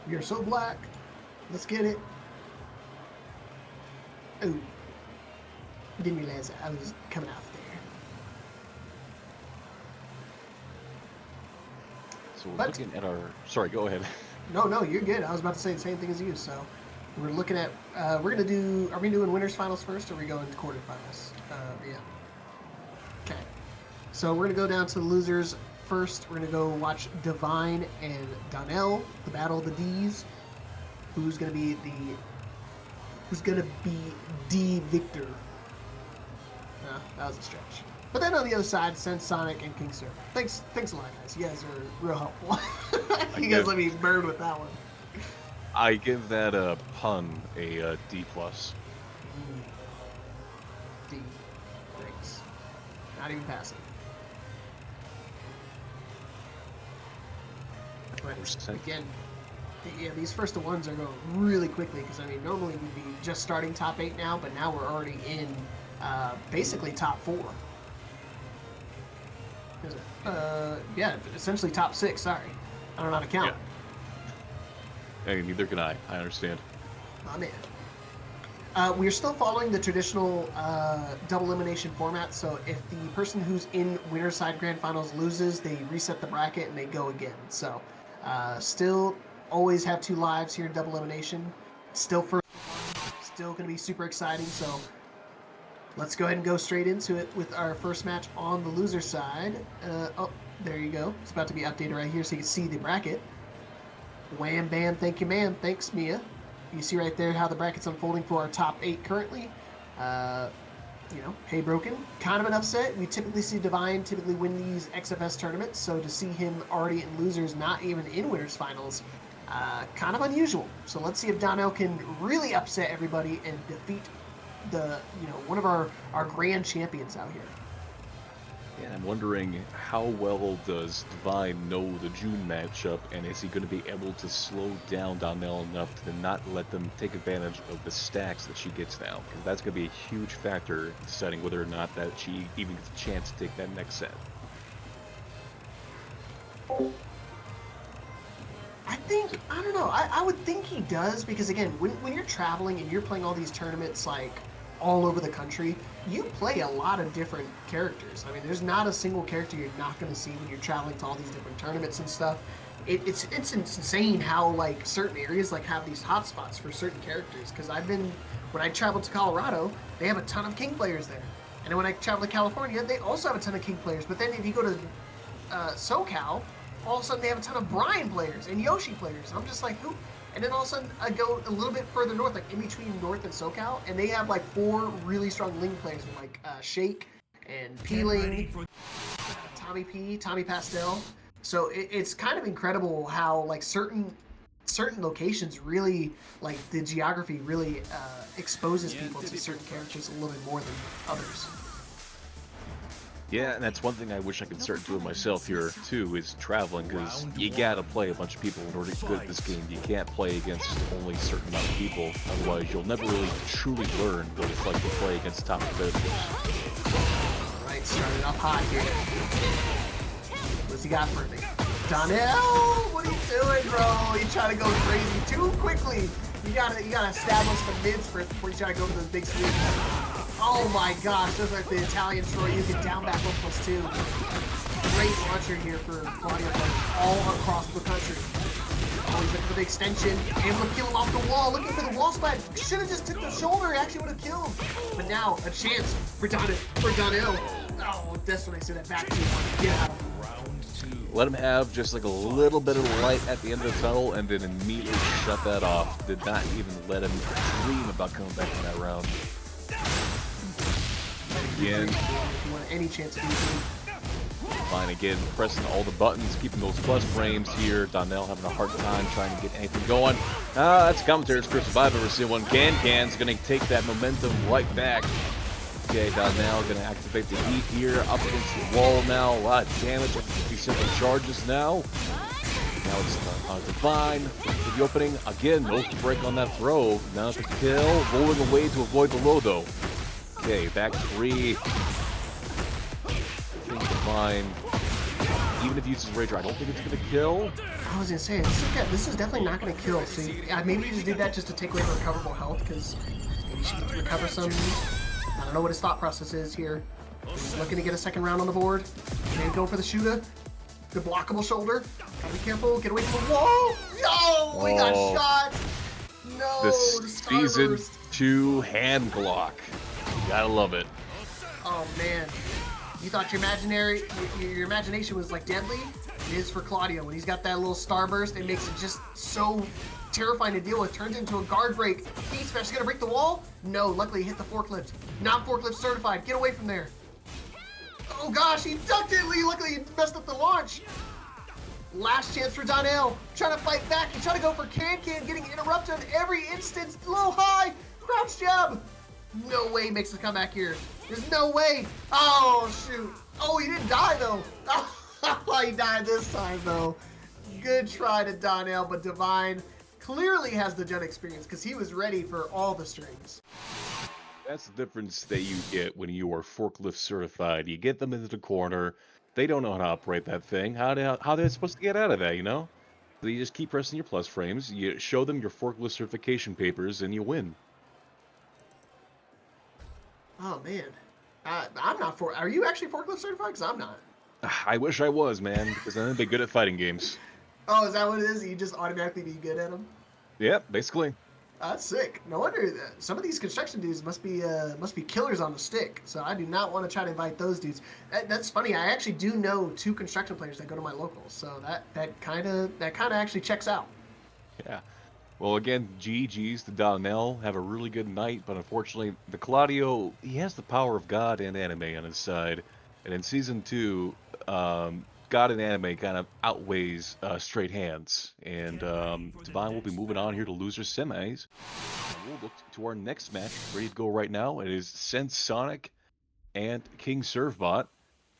You're so black. Let's get it. Oh. Didn't realize I was coming out there. So we're looking at our... Sorry, go ahead. No, you're good. I was about to say the same thing as you. So we're looking at... we're going to do... Are we doing winners finals first, or are we going to quarterfinals? Yeah. Okay. So we're going to go down to the losers first. We're going to go watch Divine and Donnell, the battle of the D's. Who's going to be the victor? That was a stretch. But then on the other side, CensedSonic and King Sir. Thanks a lot, guys. You guys are real helpful. You guys let me burn with that one. I give that pun a D+. D. Thanks. Not even passing. But again, yeah, these first to ones are going really quickly because, I mean, normally we'd be just starting top 8 now, but now we're already in basically top 4. Yeah, essentially top 6, sorry. I don't know how to count. Yeah. Hey, neither can I. I understand. Oh, man. We're still following the traditional double elimination format, so if the person who's in winner's side grand finals loses, they reset the bracket and they go again. So still always have 2 lives here in double elimination. Still going to be super exciting, so let's go ahead and go straight into it with our first match on the loser side. Oh, there you go. It's about to be updated right here so you can see the bracket. Wham bam, thank you ma'am. Thanks, Mia. You see right there how the bracket's unfolding for our top 8 currently. HeyBroken, kind of an upset. We typically see Divine typically win these XFS tournaments, so to see him already in losers, not even in winners finals, kind of unusual. So let's see if Donnell can really upset everybody and defeat one of our grand champions out here. And I'm wondering, how well does Divine know the June matchup, and is he going to be able to slow down Donnell enough to not let them take advantage of the stacks that she gets now? Because that's going to be a huge factor in deciding whether or not that she even gets a chance to take that next set. I don't know, I would think he does, because again, when you're traveling and you're playing all these tournaments like all over the country, you play a lot of different characters. I mean, there's not a single character you're not going to see when you're traveling to all these different tournaments and stuff. It's insane how like certain areas like have these hotspots for certain characters. Because when I traveled to Colorado, they have a ton of King players there, and then when I travel to California, they also have a ton of King players. But then if you go to SoCal, all of a sudden they have a ton of Brian players and Yoshi players. I'm just like, who? And then all of a sudden I go a little bit further north, like in between North and SoCal, and they have like 4 really strong Ling players with like Shake and Peeling, Tommy P, Tommy Pastel. So it's kind of incredible how like certain locations really, like the geography really exposes people to certain characters a little bit more than others. Yeah, and that's one thing I wish I could start doing myself here, too, is traveling, because you gotta play a bunch of people in order to get good at this game. You can't play against only a certain amount of people, otherwise you'll never really truly learn what it's like to play against top competitors. Right, started off hot here. What's he got for me? Donnell, what are you doing, bro? You trying to go crazy too quickly. You gotta establish the mids first before you try to go for those big sweeps. Oh my gosh, just like the Italian Troy, you can down back 1+2. Great launcher here for Claudio all across the country. Oh, he's looking for the extension, able to kill him off the wall, looking for the wall splat. Should have just took the shoulder, actually would have killed. But now, a chance for Donnell. Oh, that's when I said that back to you. Get out of him. Let him have just like a little bit of light at the end of the tunnel, and then immediately shut that off. Did not even let him dream about coming back in that round. Again, if you want any chance of beating. Fine, again, pressing all the buttons, keeping those plus frames here. Donnell having a hard time trying to get anything going. That's commentator's Chris if I've ever seen one. Can's going to take that momentum right back. Okay, Donnell going to activate the heat here, up against the wall now. A lot of damage, 50% charges now. Now it's on Divine for the opening. Again, no break on that throw. Now the kill, rolling away to avoid the low though. Okay, back 3. I think Divine, even if he uses Rager, I don't think it's going to kill. I was going to say, this is definitely not going to kill. So maybe you just did that just to take away her recoverable health, because maybe she can recover some. I don't know what his thought process is here. He's looking to get a second round on the board. Maybe go for the shooter. The blockable shoulder. Gotta be careful. Get away from the wall. No! We got shot! No! The Season 2 hand block. You gotta love it. Oh man. You thought your imagination was like deadly? It is for Claudio. When he's got that little starburst, it makes it just so terrifying to deal with. Turns into a guard break. Heat smash is gonna break the wall? No, luckily he hit the forklift. Not forklift certified. Get away from there. Oh gosh, he ducked it, Lee. Luckily he messed up the launch. Last chance for Donnell. Trying to fight back. He's trying to go for Can, getting interrupted every instance. Low high. Crouch jab. No way he makes a comeback here. There's no way. Oh, shoot. Oh, he didn't die, though. Oh, he died this time, though. Good try to Donnell, but Divine clearly has the Jun experience because he was ready for all the strings. That's the difference that you get when you are forklift certified. You get them into the corner. They don't know how to operate that thing. How they're supposed to get out of that, you know? So you just keep pressing your plus frames. You show them your forklift certification papers, and you win. Oh, man. I'm not Are you actually forklift certified? Because I'm not. I wish I was, man, because then I'd be good at fighting games. Oh, is that what it is? You just automatically be good at them? Yeah, basically. That's sick. No wonder some of these construction dudes must be killers on the stick. So I do not want to try to invite those dudes. That's funny. I actually do know 2 construction players that go to my locals. So that kind of actually checks out. Yeah. Well, again, GG's to Donnell. Have a really good night, but unfortunately, the Claudio, he has the power of God and anime on his side. And in Season 2, God and anime kind of outweighs straight hands. And Divine will be moving on here to loser semis. And we'll look to our next match, ready to go right now. It is CensedSonic and King Servbot.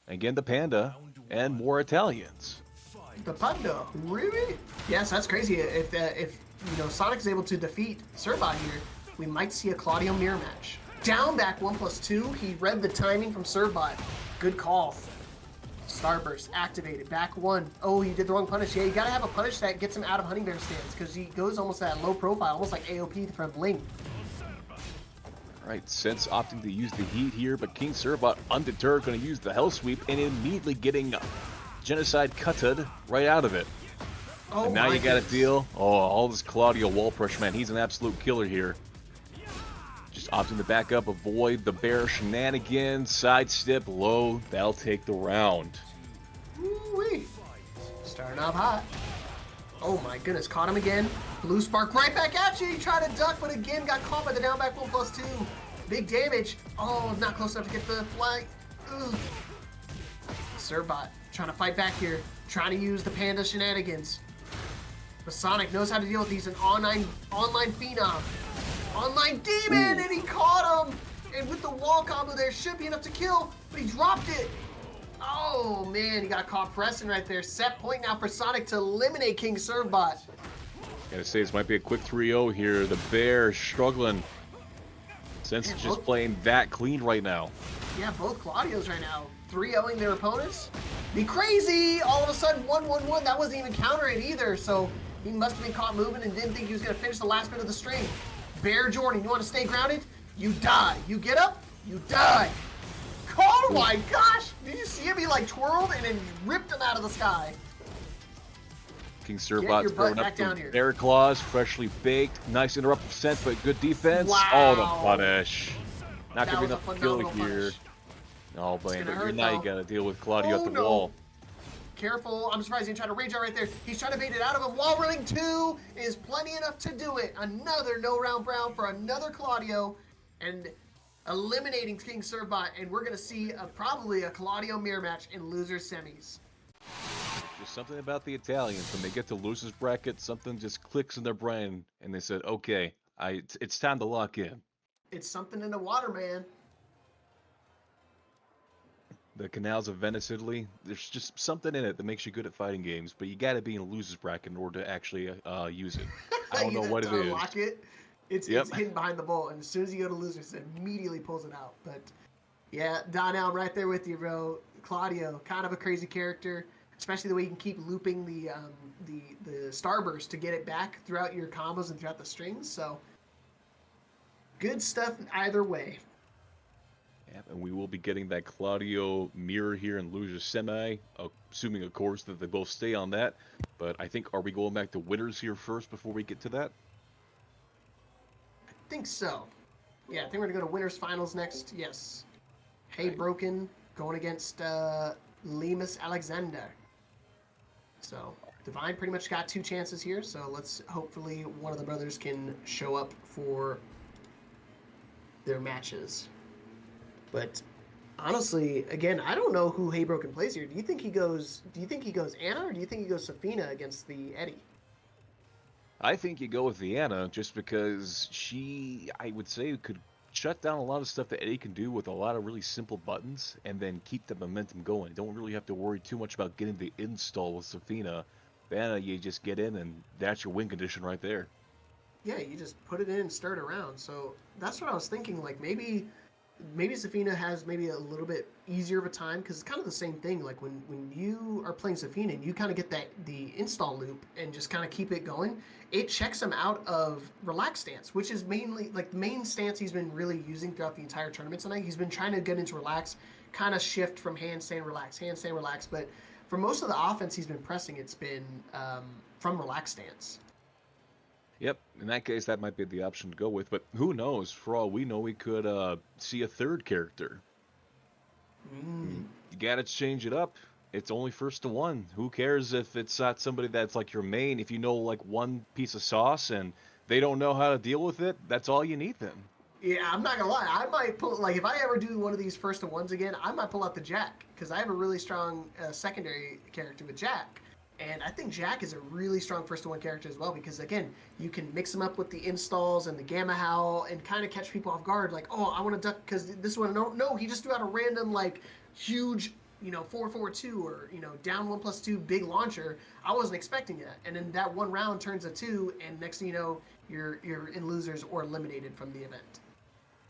Again, the Panda and more Italians. The Panda, really? Yes, that's crazy. If Sonic's able to defeat Servbot here, we might see a Claudio mirror match. Down back 1+2. He read the timing from Servbot. Good call. Starburst activated. Back 1. Oh, he did the wrong punish. Yeah, you gotta have a punish that gets him out of Honey Bear stance because he goes almost at low profile, almost like AOP from Blink. Right, Sense opting to use the heat here, but King Servbot undeterred, going to use the Hell Sweep and immediately getting Genocide cutted right out of it. Oh, and now you got to goodness. deal. Oh, all this Claudio wall pressure, man. He's an absolute killer here. Just opting to back up, avoid the bear shenanigans, sidestep low. That'll take the round. Woo-wee. Starting off hot. Oh my goodness, caught him again. Blue Spark right back at you. He tried to duck, but again got caught by the down back 1+2. Big damage. Oh, not close enough to get the flag. Ugh. Servbot trying to fight back here. Trying to use the Panda shenanigans. But Sonic knows how to deal with these. An online phenom. Online demon, and he caught him. And with the wall combo there, should be enough to kill, but he dropped it. Oh man, he got caught pressing right there. Set point now for Sonic to eliminate King Servbot. Gotta say, this might be a quick 3-0 here. The bear struggling. Sense is just playing that clean right now. Yeah, both Claudios right now 3-0ing their opponents. Be crazy! All of a sudden, 1-1-1. That wasn't even countering either, so he must have been caught moving and didn't think he was going to finish the last bit of the string. Bear Jordan, you want to stay grounded? You die. You get up, you die. Oh my gosh! Did you see him? He like twirled and then ripped him out of the sky. King Servbot throwing up the bear claws, freshly baked. Nice interruptive sense, but good defense. Wow. Oh, the punish. Not going to be enough to kill phenomenal here. punish. Oh, man, but hurt, now you though. got to deal with Claudio Oh, at the no. wall. Careful. I'm surprised he didn't try to rage out right there. He's trying to bait it out of him. Wall running 2 is plenty enough to do it. Another no round brown for another Claudio. And eliminating King Servbot. And we're going to see probably a Claudio mirror match in loser semis. There's something about the Italians. When they get to losers bracket, something just clicks in their brain. And they said, okay, it's time to lock in. It's something in the water, man. The canals of Venice, Italy, there's just something in it that makes you good at fighting games, but you got to be in a loser's bracket in order to actually use it. I don't know what it is. Unlock it. It's hidden behind the vault, and as soon as you go to losers, it immediately pulls it out. But yeah, Donnell, I'm right there with you, bro. Claudio, kind of a crazy character, especially the way you can keep looping the starburst to get it back throughout your combos and throughout the strings. So good stuff either way. Yeah, and we will be getting that Claudio mirror here in loser semi, assuming, of course, that they both stay on that. But I think, are we going back to winners here first before we get to that? I think so. Yeah, I think we're going to go to winners finals next. Yes. HeyBroken going against LemusAlexander. So Divine pretty much got 2 chances here. So let's hopefully one of the brothers can show up for their matches. But honestly, again, I don't know who HeyBroken plays here. Do you think he goes Anna, or do you think he goes Safina against the Eddie? I think you go with the Anna just because she, I would say, could shut down a lot of stuff that Eddie can do with a lot of really simple buttons and then keep the momentum going. Don't really have to worry too much about getting the install with Safina. Anna, you just get in and that's your win condition right there. Yeah, you just put it in and stir it around. So that's what I was thinking. Like maybe Safina has maybe a little bit easier of a time because it's kind of the same thing. Like when you are playing Safina and you kind of get the install loop and just kind of keep it going, it checks him out of relax stance, which is mainly like the main stance he's been really using throughout the entire tournament tonight. He's been trying to get into relax, kind of shift from handstand relax. But for most of the offense he's been pressing, it's been from relax stance. Yep, in that case, that might be the option to go with, but who knows? For all we know, we could see a third character. You gotta change it up. It's only first to one. Who cares if it's not somebody that's like your main? If you know like one piece of sauce and they don't know how to deal with it, that's all you need then. Yeah, I'm not gonna lie. I might pull like if I ever do one of these first to ones again, I might pull out the Jack because I have a really strong secondary character with Jack, and I think Jack is a really strong first to one character as well because again, you can mix him up with the installs and the Gamma Howl and kind of catch people off guard. Like, oh, I want to duck because this one. No, he just threw out a random like huge 4-4-2 or down 1+2 big launcher. I wasn't expecting it, and then that one round turns a 2, and next thing you know, you're in losers or eliminated from the event.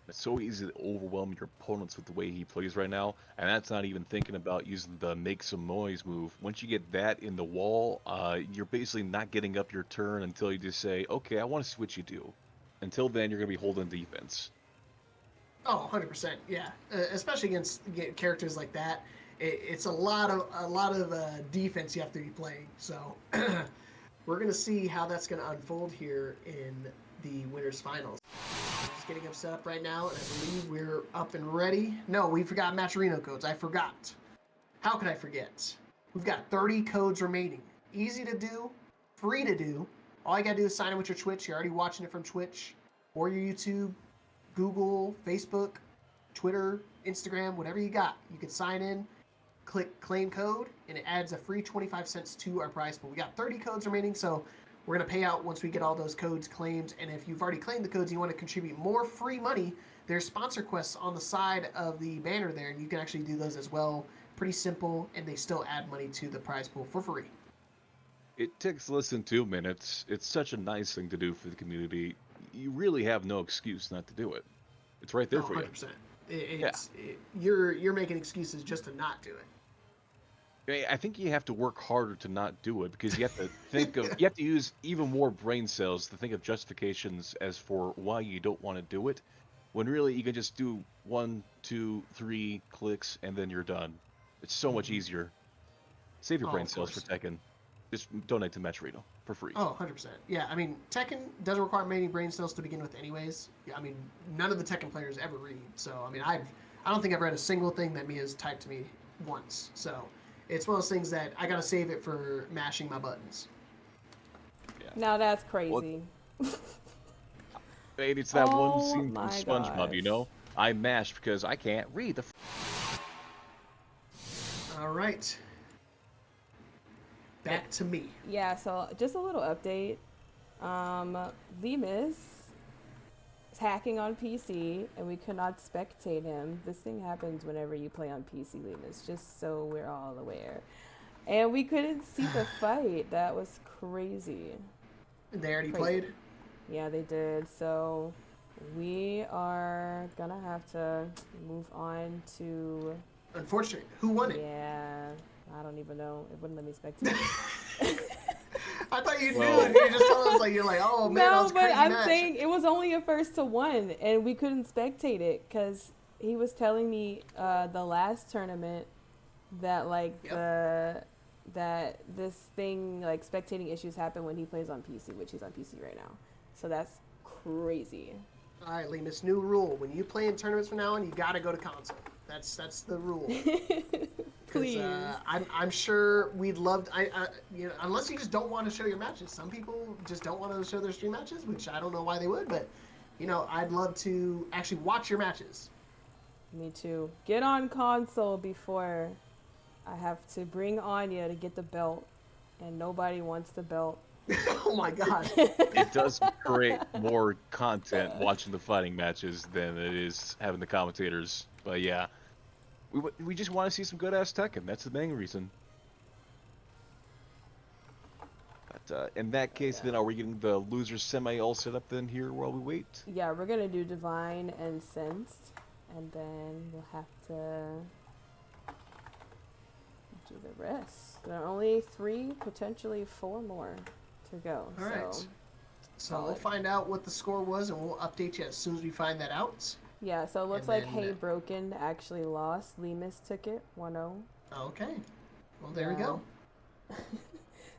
It's so easy to overwhelm your opponents with the way he plays right now, and that's not even thinking about using the make some noise move. Once you get that in the wall, you're basically not getting up your turn until you just say, okay, I want to see what you do. Until then, you're going to be holding defense. Oh, 100%. Yeah. Especially against characters like that. It's a lot of defense you have to be playing. So we're going to see how that's going to unfold here in the winners finals. Just getting them set up right now, and I believe we're up and ready. No, we forgot Matcherino codes. I forgot. How could I forget? We've got 30 codes remaining. Easy to do, free to do. All you got to do is sign in with your Twitch. You're already watching it from Twitch or your YouTube, Google, Facebook, Twitter, Instagram, whatever you got. You can sign in, click claim code, and it adds a free 25 cents to our prize pool. We got 30 codes remaining, so we're going to pay out once we get all those codes claimed. And if you've already claimed the codes and you want to contribute more free money, there's sponsor quests on the side of the banner there, and you can actually do those as well. Pretty simple, and they still add money to the prize pool for free. It takes less than 2 minutes. It's such a nice thing to do for the community. You really have no excuse not to do it. It's right there for 100%. you. You're making excuses just to not do it. I think you have to work harder to not do it because you have to you have to use even more brain cells to think of justifications as for why you don't want to do it, when really you can just do 1, 2, 3 clicks and then you're done. It's so much easier. Save your brain cells for Tekken. Just donate to Matcherino for free. Oh, 100%. Yeah, I mean, Tekken doesn't require many brain cells to begin with anyways. Yeah, I mean, none of the Tekken players ever read. So, I mean, I don't think I've read a single thing that Mia's typed to me once. So, it's one of those things that I gotta save it for mashing my buttons. Yeah. Now that's crazy. Maybe it's that one scene from my SpongeBob, gosh. you know? I mashed because I can't read the... All right. Back to me. Yeah, so just a little update. Lemus is hacking on PC, and we cannot spectate him. This thing happens whenever you play on PC, Lemus, just so we're all aware. And we couldn't see the fight. That was crazy. They already Crazy. played? Yeah, they did. So we are gonna have to move on to... Unfortunate. Who won it? Yeah, I don't even know. It wouldn't let me spectate. I thought you knew it. You just told us, like, you're like, oh, man, that No, was a but crazy I'm match. saying it was only a 1-1, and we couldn't spectate it because he was telling me the last tournament that like that this thing like spectating issues happen when he plays on PC, which he's on PC right now. So that's crazy. All right, Lemus, new rule. When you play in tournaments from now on, you got to go to console. That's the rule. Please. I'm sure we'd love to, unless you just don't want to show your matches. Some people just don't want to show their stream matches, which I don't know why they would, but I'd love to actually watch your matches. Me too. Get on console before I have to bring Anya to get the belt, and nobody wants the belt. Oh my god. It does create more content watching the fighting matches than it is having the commentators. But yeah, we just want to see some good ass Tekken. That's the main reason. But in that case, then are we getting the losers semi all set up then here while we wait? Yeah, we're gonna do Divine and Sensed, and then we'll have to do the rest. There are only 3, potentially 4 more to go. All right. So we'll find out what the score was, and we'll update you as soon as we find that out. Yeah, so it looks like HeyBroken actually lost. Lemus took it, 1-0. Okay. Well, there we go.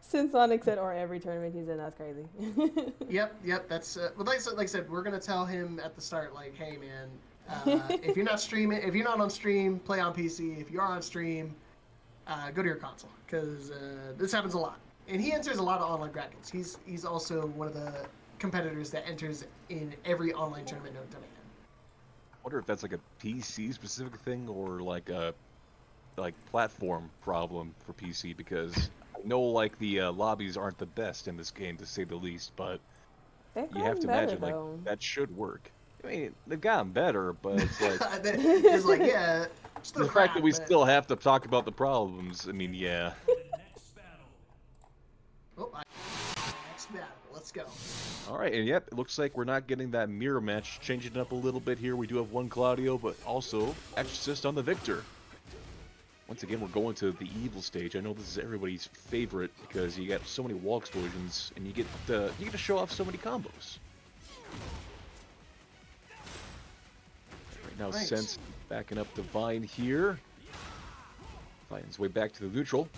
CensedSonic said, or every tournament he's in, that's crazy. Yep. That's well, like I said, we're gonna tell him at the start, like, hey man, if you're not streaming, if you're not on stream, play on PC. If you are on stream, go to your console, because this happens a lot. And he enters a lot of online brackets. He's also one of the competitors that enters in every online tournament known to man. I wonder if that's like a PC specific thing or like a platform problem for PC, because I know like the lobbies aren't the best in this game to say the least, but They've you have gotten to better imagine like though. that should work. I mean, they've gotten better, but it's like It's like, yeah, still the fact that crap, we but... still have to talk about the problems. I mean, yeah. Oh, next battle. Let's go. All right, and yep, it looks like we're not getting that mirror match. Changing it up a little bit here. We do have one Claudio, but also Exorcist on the Victor. Once again, we're going to the evil stage. I know this is everybody's favorite because you get so many wall explosions, and you get to show off so many combos. Right now, Thanks. Sense backing up Divine here. Finds his way back to the neutral.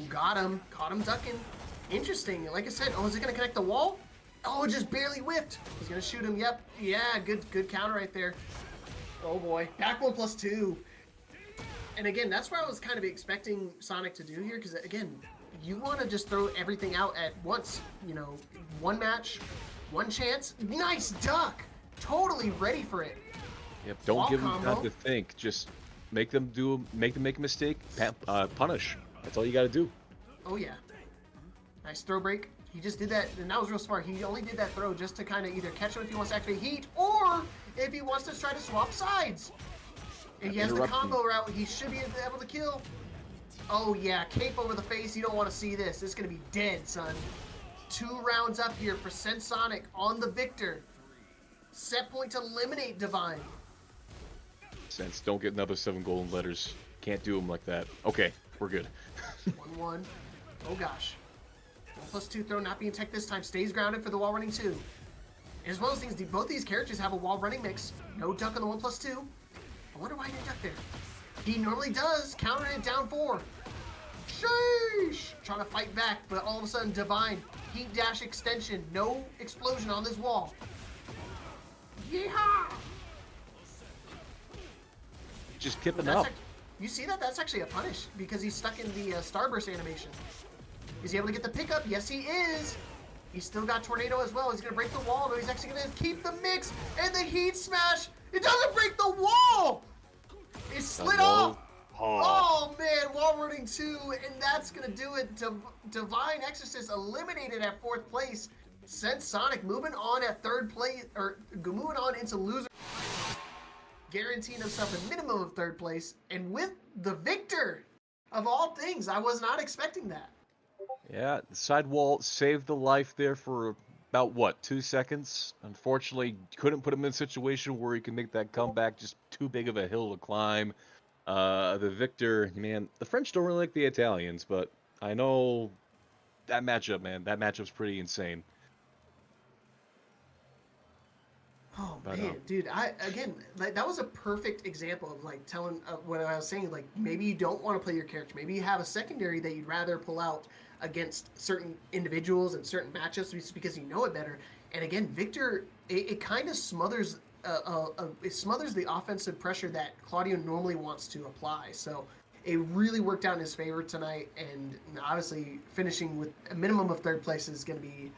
Got him. Caught him ducking. Interesting. Like I said, oh, is it going to connect the wall? Oh, just barely whipped. He's going to shoot him. Yep. Yeah, good counter right there. Oh, boy. Back 1+2. And again, that's what I was kind of expecting Sonic to do here, because again, you want to just throw everything out at once. You know, one match, one chance. Nice duck. Totally ready for it. Yep, don't Wall give them combo. time to think. Just make them make a mistake. Punish. That's all you got to do. Oh, yeah. Nice throw break. He just did that, and that was real smart. He only did that throw just to kind of either catch him if he wants to activate heat, or if he wants to try to swap sides. If he has the combo route, he should be able to kill. Oh, yeah. Cape over the face. You don't want to see this. This is going to be dead, son. 2 rounds up here for CensedSonic on the Victor. Set point to eliminate Divine. Sense, don't get another 7 golden letters. Can't do them like that. Okay, we're good. 1-1. Oh, gosh. 1+2 throw not being tech this time. Stays grounded for the wall running 2. And as well as things, both these characters have a wall running mix. No duck on the 1+2. I wonder why he didn't duck there. He normally does. Countering it down 4. Sheesh! Trying to fight back, but all of a sudden, Divine. Heat dash extension. No explosion on this wall. Yeehaw! Just kipping up. You see that? That's actually a punish, because he's stuck in the Starburst animation. Is he able to get the pickup? Yes, he is. He's still got Tornado as well. He's going to break the wall, but he's actually going to keep the mix. And the heat smash. It doesn't break the wall. It slid off. Oh, man. Wall running 2. And that's going to do it. Divine Exorcist eliminated at 4th place. CensedSonic moving on at 3rd place, or moving on into loser. Guaranteeing himself a minimum of 3rd place. And with the Victor, of all things, I was not expecting that. Yeah, the side wall saved the life there for about, what, 2 seconds? Unfortunately, couldn't put him in a situation where he can make that comeback. Just too big of a hill to climb. The Victor, man, the French don't really like the Italians, but I know that matchup, man. That matchup's pretty insane. Oh man, dude! That was a perfect example of like telling what I was saying. Like maybe you don't want to play your character. Maybe you have a secondary that you'd rather pull out against certain individuals and certain matchups just because you know it better. And again, Victor, it kind of smothers the offensive pressure that Claudio normally wants to apply. So it really worked out in his favor tonight. And obviously, finishing with a minimum of 3rd place is going to be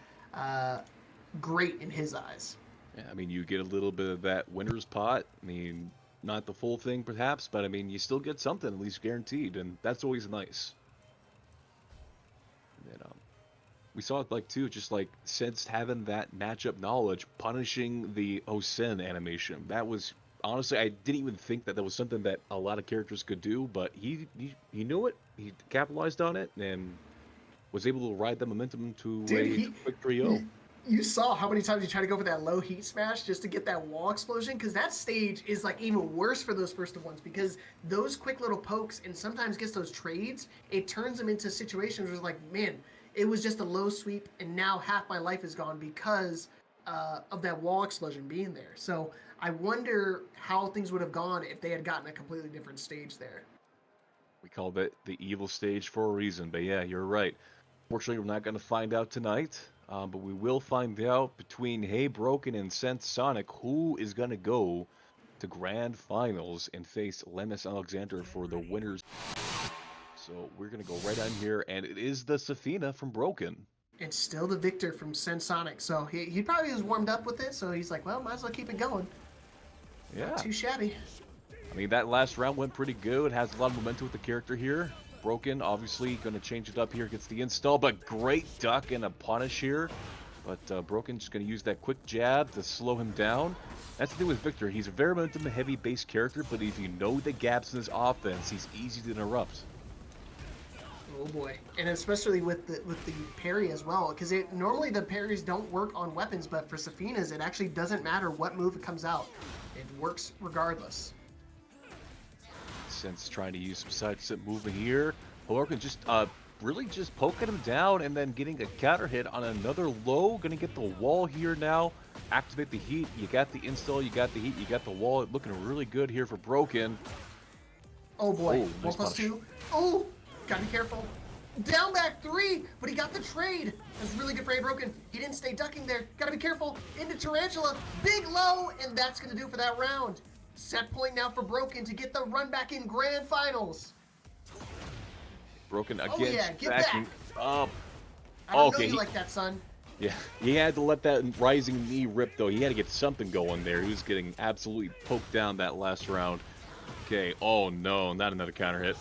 great in his eyes. Yeah, I mean, you get a little bit of that winner's pot. I mean, not the full thing, perhaps, but I mean, you still get something, at least guaranteed, and that's always nice. And then, we saw it, like, too, just, like, since having that matchup knowledge, punishing the Osen animation. That was, honestly, I didn't even think that was something that a lot of characters could do, but he knew it, he capitalized on it, and was able to ride the momentum to a quick 3-0. You saw how many times he tried to go for that low heat smash just to get that wall explosion, because that stage is like even worse for those first ones, because those quick little pokes and sometimes gets those trades, it turns them into situations where it's like, man, it was just a low sweep and now half my life is gone because of that wall explosion being there. So I wonder how things would have gone if they had gotten a completely different stage there. We called it the evil stage for a reason, but yeah, you're right. Fortunately, we're not going to find out tonight. But we will find out between HeyBroken and CensedSonic who is going to go to grand finals and face LemusAlexander for the winners. So we're going to go right on here, and it is the Zafina from Broken. And still the victor from CensedSonic. So he probably was warmed up with it, so he's like, well, might as well keep it going. Yeah. Not too shabby. I mean, that last round went pretty good. Has a lot of momentum with the character here. Broken, obviously, going to change it up here. Gets the install, but great duck and a punish here. But Broken just going to use that quick jab to slow him down. That's the thing with Victor. He's a very momentum-heavy base character, but if you know the gaps in his offense, he's easy to interrupt. Oh boy, and especially with the parry as well, because normally the parries don't work on weapons, but for Zafina's, it actually doesn't matter what move comes out. It works regardless. Sense trying to use some sidestep movement here. Broken just really just poking him down and then getting a counter hit on another low. Gonna get the wall here now. Activate the heat. You got the install, you got the heat, you got the wall. Looking really good here for Broken. Oh boy, Oh, nice 1+2. Oh, gotta be careful. Down back 3, but he got the trade. That's really good for HeyBroken. He didn't stay ducking there. Gotta be careful. Into Tarantula. Big low, and that's gonna do for that round. Set point now for Broken to get the run back in grand finals. Broken again. Oh yeah, get back. Up. I don't Okay, know you like that, son. Yeah, he had to let that rising knee rip, though. He had to get something going there. He was getting absolutely poked down that last round. Okay, oh no, not another counter hit.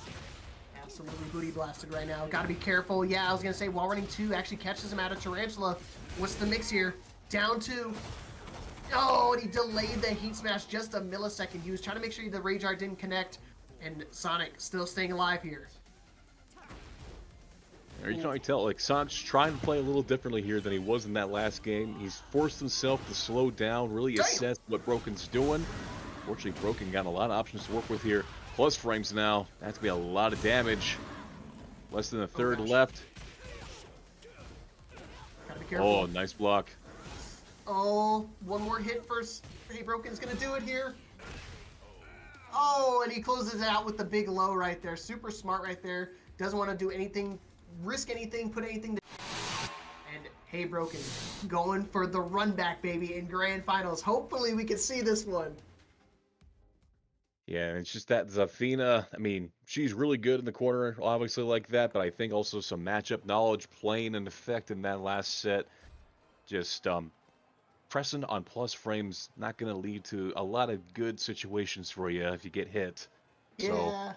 Absolutely booty blasted right now. Gotta be careful. Yeah, I was gonna say wall running 2 actually catches him out of Tarantula. What's the mix here? Down 2. Oh, and he delayed the heat smash just a millisecond. He was trying to make sure the Rage Art didn't connect, and Sonic still staying alive here. You can already tell, like, Sonic's trying to play a little differently here than he was in that last game. He's forced himself to slow down, really assess what Broken's doing. Fortunately, Broken got a lot of options to work with here. Plus frames now. That's gonna be a lot of damage. Less than a third left. Gotta be careful. Oh, nice block. Oh, one more hit first. HeyBroken's gonna do it here. Oh, and he closes it out with the big low right there. Super smart right there. Doesn't want to do anything, risk anything, put anything to... And HeyBroken going for the run back, baby, in grand finals. Hopefully we can see this one. Yeah, it's just that Zafina, I mean, she's really good in the corner, obviously like that, but I think also some matchup knowledge playing an effect in that last set. Just pressing on plus frames not going to lead to a lot of good situations for you if you get hit. Yeah.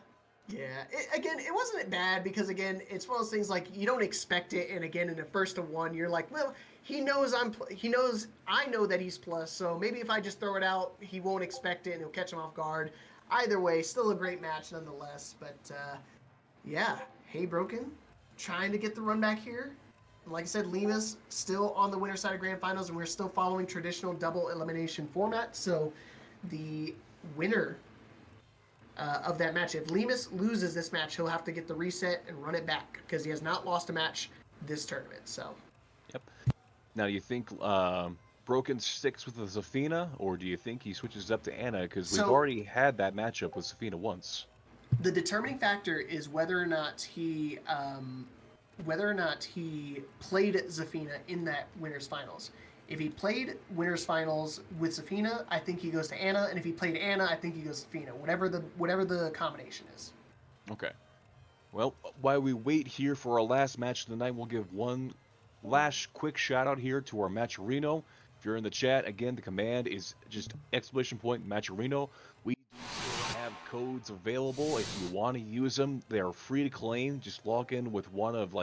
Yeah. Again, it wasn't bad because, again, it's one of those things like you don't expect it. And, again, in the first to one, you're like, well, he knows I know that he's plus. So maybe if I just throw it out, he won't expect it and he'll catch him off guard. Either way, still a great match nonetheless. But, yeah, HeyBroken trying to get the run back here. Like I said, Lemus still on the winner's side of grand finals, and we're still following traditional double elimination format. So the winner of that match, if Lemus loses this match, he'll have to get the reset and run it back because he has not lost a match this tournament. So. Yep. Now, do you think Broken sticks with the Zafina, or do you think he switches up to Anna? Because we've already had that matchup with Zafina once. The determining factor is whether or not he played Zafina in that winners finals. If he played winners finals with Zafina, I think he goes to Anna, and if he played Anna, I think he goes to Zafina. Whatever the combination is. Okay. Well, while we wait here for our last match of the night, we'll give one last quick shout out here to our Matcherino. If you're in the chat, again, the command is just !Matcherino. We do still have codes available if you want to use them. They are free to claim. Just log in with one of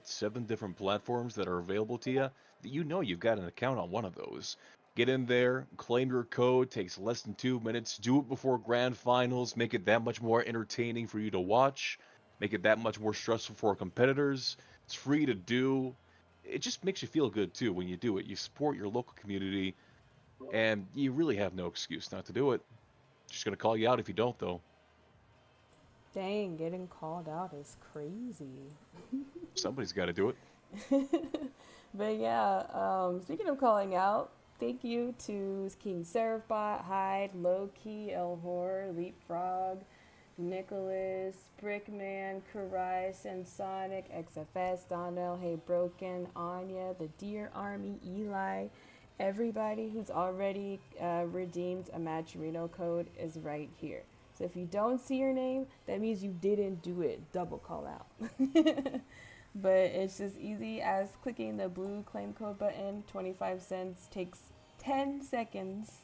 7 different platforms that are available to you. You know you've got an account on one of those. Get in there, claim your code, takes less than 2 minutes. Do it before grand finals, make it that much more entertaining for you to watch, make it that much more stressful for our competitors. It's free to do. It just makes you feel good too when you do it. You support your local community, and you really have no excuse not to do it. Just gonna call you out if you don't, though. Dang, getting called out is crazy. Somebody's got to do it. But yeah, speaking of calling out, thank you to King Serapbot, Hyde, Loki, El Horror, Leapfrog, Nicholas, Brickman, Kurai, CensedSonic, XFS, Donnell, HeyBroken, Anya, the Deer Army, Eli, Everybody who's already redeemed a Matcherino code is right here. So if you don't see your name, that means you didn't do it. Double call out. But it's just easy as clicking the blue claim code button. 25 cents, takes 10 seconds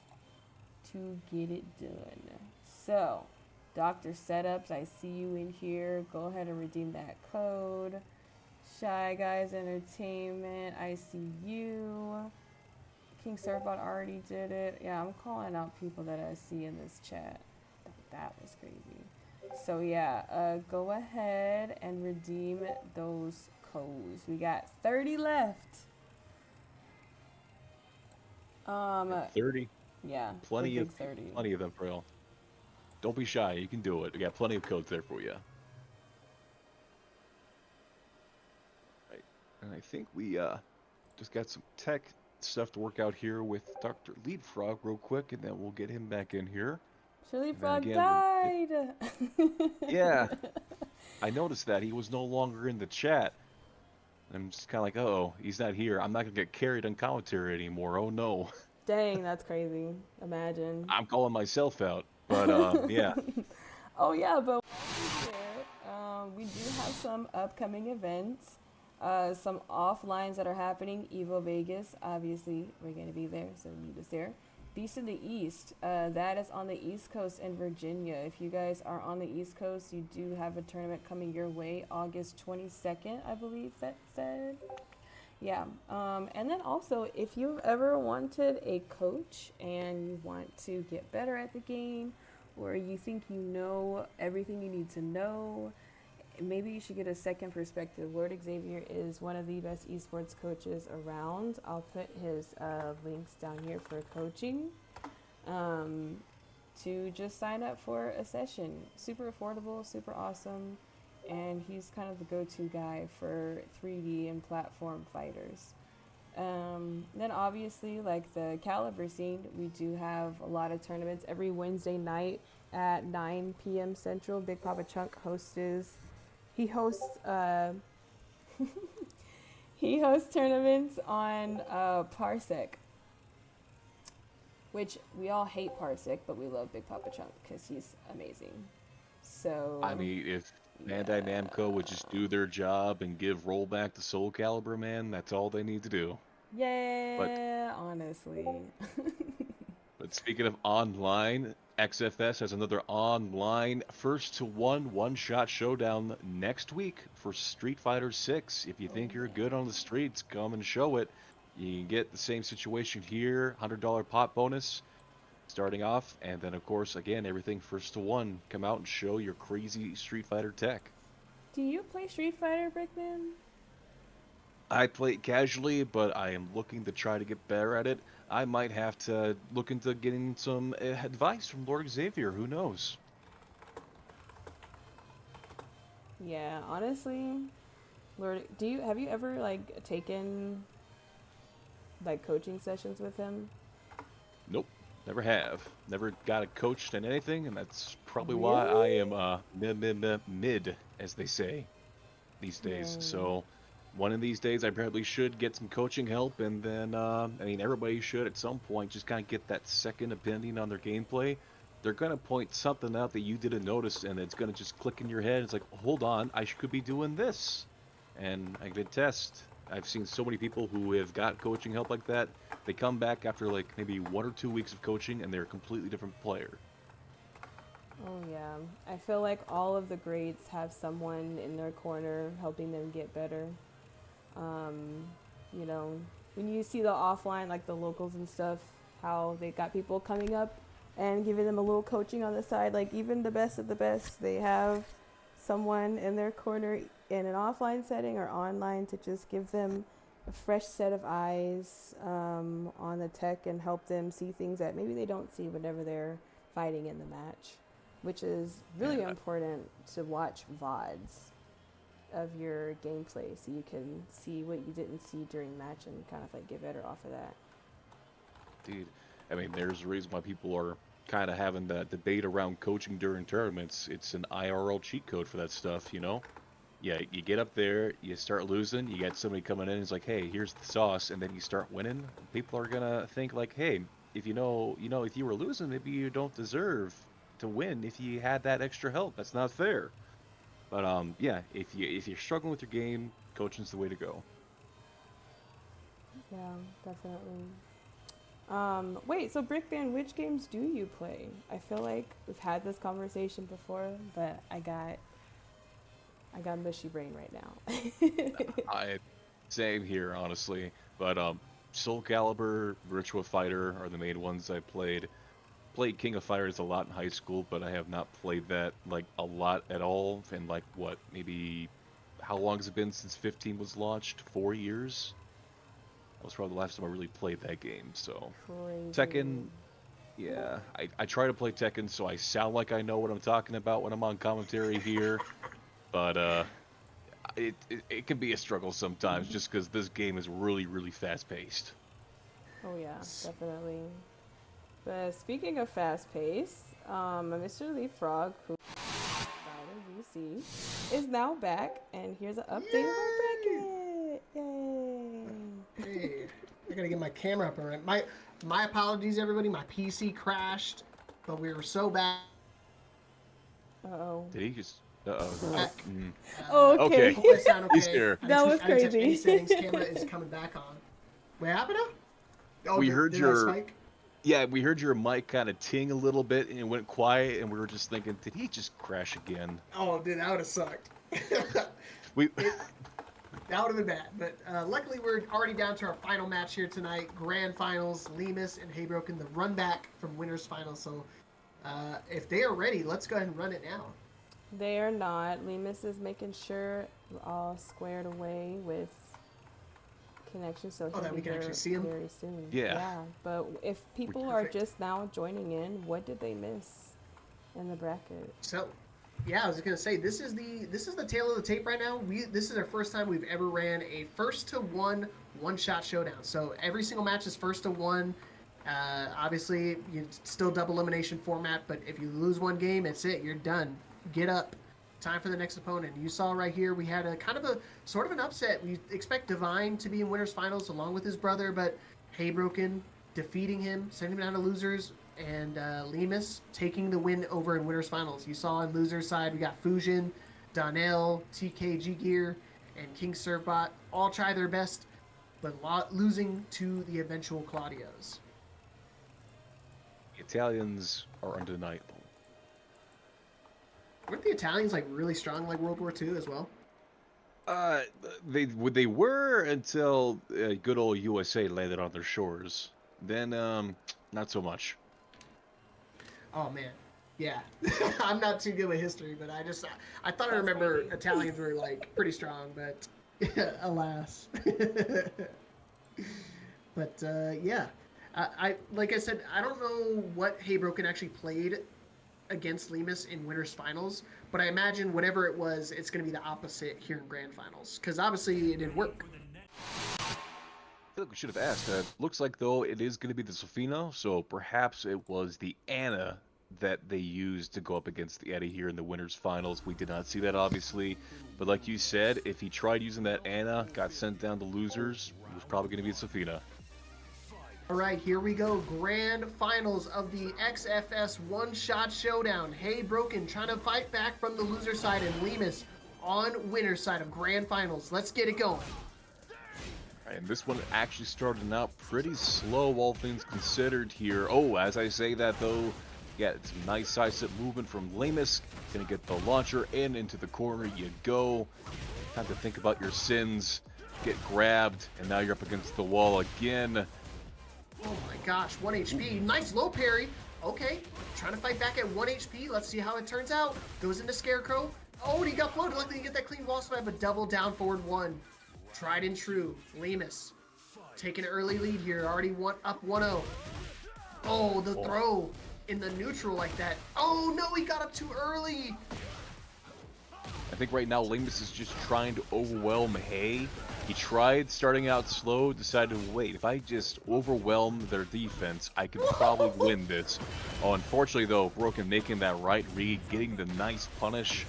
to get it done. So, Dr. Setups, I see you in here. Go ahead and redeem that code. Shy Guys Entertainment, I see you. King Surfbot already did it. Yeah, I'm calling out people that I see in this chat. That was crazy. So yeah, go ahead and redeem those codes. We got 30 left. 30. Yeah, Plenty the of big 30. plenty of them, for real. Don't be shy. You can do it. We got plenty of codes there for you. Right. And I think we just got some tech stuff to work out here with Dr. Leapfrog real quick, and then we'll get him back in here. Shirley And then Frog again, died! yeah, I noticed that he was no longer in the chat. I'm just kind of like, oh, he's not here. I'm not gonna get carried on commentary anymore. Oh no. Dang, that's crazy. Imagine. I'm calling myself out. But yeah. Oh yeah, but we do have some upcoming events. Some offlines that are happening. Evo Vegas, obviously, we're going to be there, so meet us there. Beast of the East, that is on the East Coast in Virginia. If you guys are on the East Coast, you do have a tournament coming your way, August 22nd, I believe that said. Yeah, and then also, if you've ever wanted a coach and you want to get better at the game, or you think you know everything you need to know, maybe you should get a second perspective. Lord Xavier is one of the best esports coaches around. I'll put his links down here for coaching. To just sign up for a session. Super affordable, super awesome, and he's kind of the go-to guy for 3D and platform fighters. Then obviously, like the caliber scene, we do have a lot of tournaments every Wednesday night at 9 p.m. Central. Big Papa Chunk he hosts he hosts tournaments on Parsec, which we all hate Parsec, but we love Big Papa Chunk because he's amazing. So I mean, if Bandai Namco would just do their job and give rollback to Soul Calibur, man, that's all they need to do. yeah, honestly. But speaking of online, XFS has another online first to one-shot showdown next week for Street Fighter 6. If you think you're good on the streets, come and show it. You can get the same situation here, $100 pot bonus starting off, and then of course, again, everything first to one. Come out and show your crazy Street Fighter tech. Do you play Street Fighter, Brickman? I play it casually, but I am looking to try to get better at it. I might have to look into getting some advice from Lord Xavier. Who knows? Yeah, honestly, Lord, have you ever like taken like coaching sessions with him? Nope, never have. Never got a coached in anything, and that's probably why I am mid, as they say, these days. So one of these days, I probably should get some coaching help, and then I mean, everybody should at some point just kind of get that second opinion on their gameplay. They're gonna point something out that you didn't notice, and it's gonna just click in your head. It's like, hold on, I could be doing this, and I did test. I've seen so many people who have got coaching help like that. They come back after like maybe 1 or 2 weeks of coaching, and they're a completely different player. Oh yeah, I feel like all of the greats have someone in their corner helping them get better. You know, when you see the offline, like the locals and stuff, how they got people coming up and giving them a little coaching on the side, like even the best of the best, they have someone in their corner in an offline setting or online to just give them a fresh set of eyes on the tech and help them see things that maybe they don't see whenever they're fighting in the match, which is really important to watch VODs of your gameplay so you can see what you didn't see during match and kind of like get better off of that. Dude, I mean, there's a reason why people are kind of having that debate around coaching during tournaments. It's an IRL cheat code for that stuff, you know? yeah, you get up there, you start losing, you get somebody coming in, it's like, hey, here's the sauce, and then you start winning. People are gonna think like, hey, if if you were losing, maybe you don't deserve to win if you had that extra help. That's not fair. But yeah, if you're struggling with your game, coaching's the way to go. Yeah, definitely. Wait, so Brickman, which games do you play? I feel like we've had this conversation before, but I got mushy brain right now. I Same here, honestly. But Soul Calibur, Virtua Fighter are the main ones I played. Played King of Fighters a lot in high school, but I have not played that like a lot at all. And like what, maybe how long has it been since 15 was launched? 4 years? That was probably the last time I really played that game. So Crazy. Tekken, yeah, I try to play Tekken so I sound like I know what I'm talking about when I'm on commentary here. But it can be a struggle sometimes just because this game is really fast paced. Oh yeah, definitely. But speaking of fast pace, Mr. Leapfrog, who VC, is now back, and here's an update of our bracket. Yay! Hey, I gotta get my camera up and running. My apologies, everybody. My PC crashed, but we were so bad. Uh-oh. Did he just? Uh-oh. Mm. Oh, okay. Hope I sound okay. He's here. That was I didn't touch any crazy. settings. Camera is coming back on. What happened now? Oh, We did, heard did your- I spike? Yeah, we heard your mic kind of ting a little bit and it went quiet, and we were just thinking, did he just crash again? Oh, dude, that would have sucked. We. That would have been bad. But luckily, we're already down to our final match here tonight. Grand Finals, Lemus and HeyBroken, the run back from Winners Finals. So if they are ready, let's go ahead and run it now. They are not. Lemus is making sure we're all squared away with connection, so he'll that be we can here actually see him? very soon. Yeah. But if people are Perfect. just now joining in, what did they miss in the bracket? So, yeah, I was gonna say this is the tail of the tape right now. This is our first time we've ever ran a first to one shot showdown. So every single match is first to one. Obviously, you still double elimination format, but if you lose one game, it's it. You're done. Get up. Time for the next opponent. You saw right here we had a kind of a sort of an upset. We expect Divine to be in winners finals along with his brother, but HeyBroken defeating him, sending him down to losers, and Lemus taking the win over in winners finals. You saw on losers side we got Fusion, Donnell, tkggear, and King Servbot all try their best, but losing to the eventual Claudios. The Italians are undeniable. Weren't the Italians like really strong like World War II as well? They were until good old USA landed on their shores. Then not so much. Oh man, yeah. I'm not too good with history, but I thought I remember Italians were like pretty strong, but alas. But yeah, I like I said, I don't know what HeyBroken actually played against Lemus in winners finals, but I imagine whatever it was, it's going to be the opposite here in grand finals, because obviously it didn't work. I feel like we should have asked. Looks like though it is going to be the Sofina, so perhaps it was the Anna that they used to go up against the Eddie here in the winners finals. We did not see that obviously, but like you said, if he tried using that Anna, got sent down to losers, it was probably going to be Sofina. All right, here we go. Grand finals of the XFS one-shot showdown. HeyBroken trying to fight back from the loser side, and Lemus on winner side of grand finals. Let's get it going. And this one actually started out pretty slow, all things considered here. Oh, as I say that though, yeah, it's a nice side-step movement from Lemus. Gonna get the launcher in, into the corner you go. Time to think about your sins. Get grabbed, and now you're up against the wall again. Oh my gosh, 1 HP. Nice low parry. Okay, trying to fight back at 1 HP. Let's see how it turns out. Goes into Scarecrow. Oh, and he got floated. Luckily, you get that clean wall smash, but double down forward one. Tried and true. Lemus taking an early lead here. Already up 1-0. Oh, the throw in the neutral like that. Oh, no, he got up too early. I think right now Lemus is just trying to overwhelm Hey. He tried starting out slow, decided, wait, if I just overwhelm their defense, I could probably win this. Oh, unfortunately though, Broken making that right read, getting the nice punish.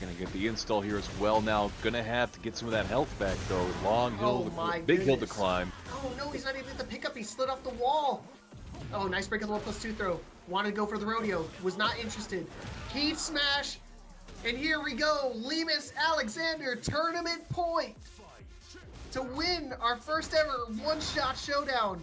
Gonna get the install here as well now. Gonna have to get some of that health back though. Long hill, big hill to climb. Oh no, he's not even at the pickup. He slid off the wall. Oh, nice break on the 1+2 throw. Wanted to go for the rodeo. Was not interested. Heat smash. And here we go. LemusAlexander tournament point to win our first ever one-shot showdown.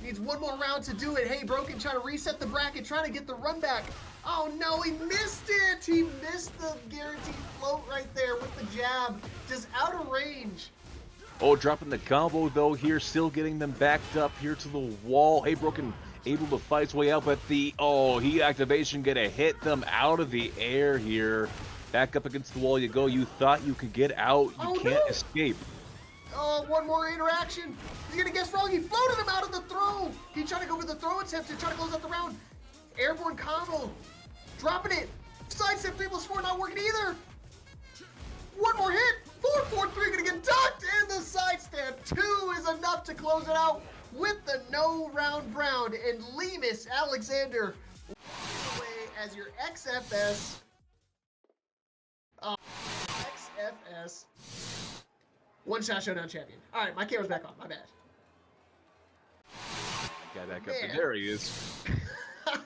Needs one more round to do it. HeyBroken trying to reset the bracket, trying to get the run back. Oh no, he missed it. He missed the guaranteed float right there with the jab. Just out of range. Oh, dropping the combo though here, still getting them backed up here to the wall. HeyBroken able to fight his way out, but the heat activation gonna hit them out of the air here. Back up against the wall you go. You thought you could get out, you can't escape. Oh, one more interaction. He's gonna guess wrong. He floated him out of the throw. He tried to go for the throw attempt to try to close out the round. Airborne combo. Dropping it. Sidestep 3+4 not working either. One more hit. 4-4-3 gonna get ducked. And the sidestep 2 is enough to close it out with the no round brown. And LemusAlexander away as your XFS. XFS. One-shot showdown champion. All right, my camera's back on. My bad. Guy back up, and there he is.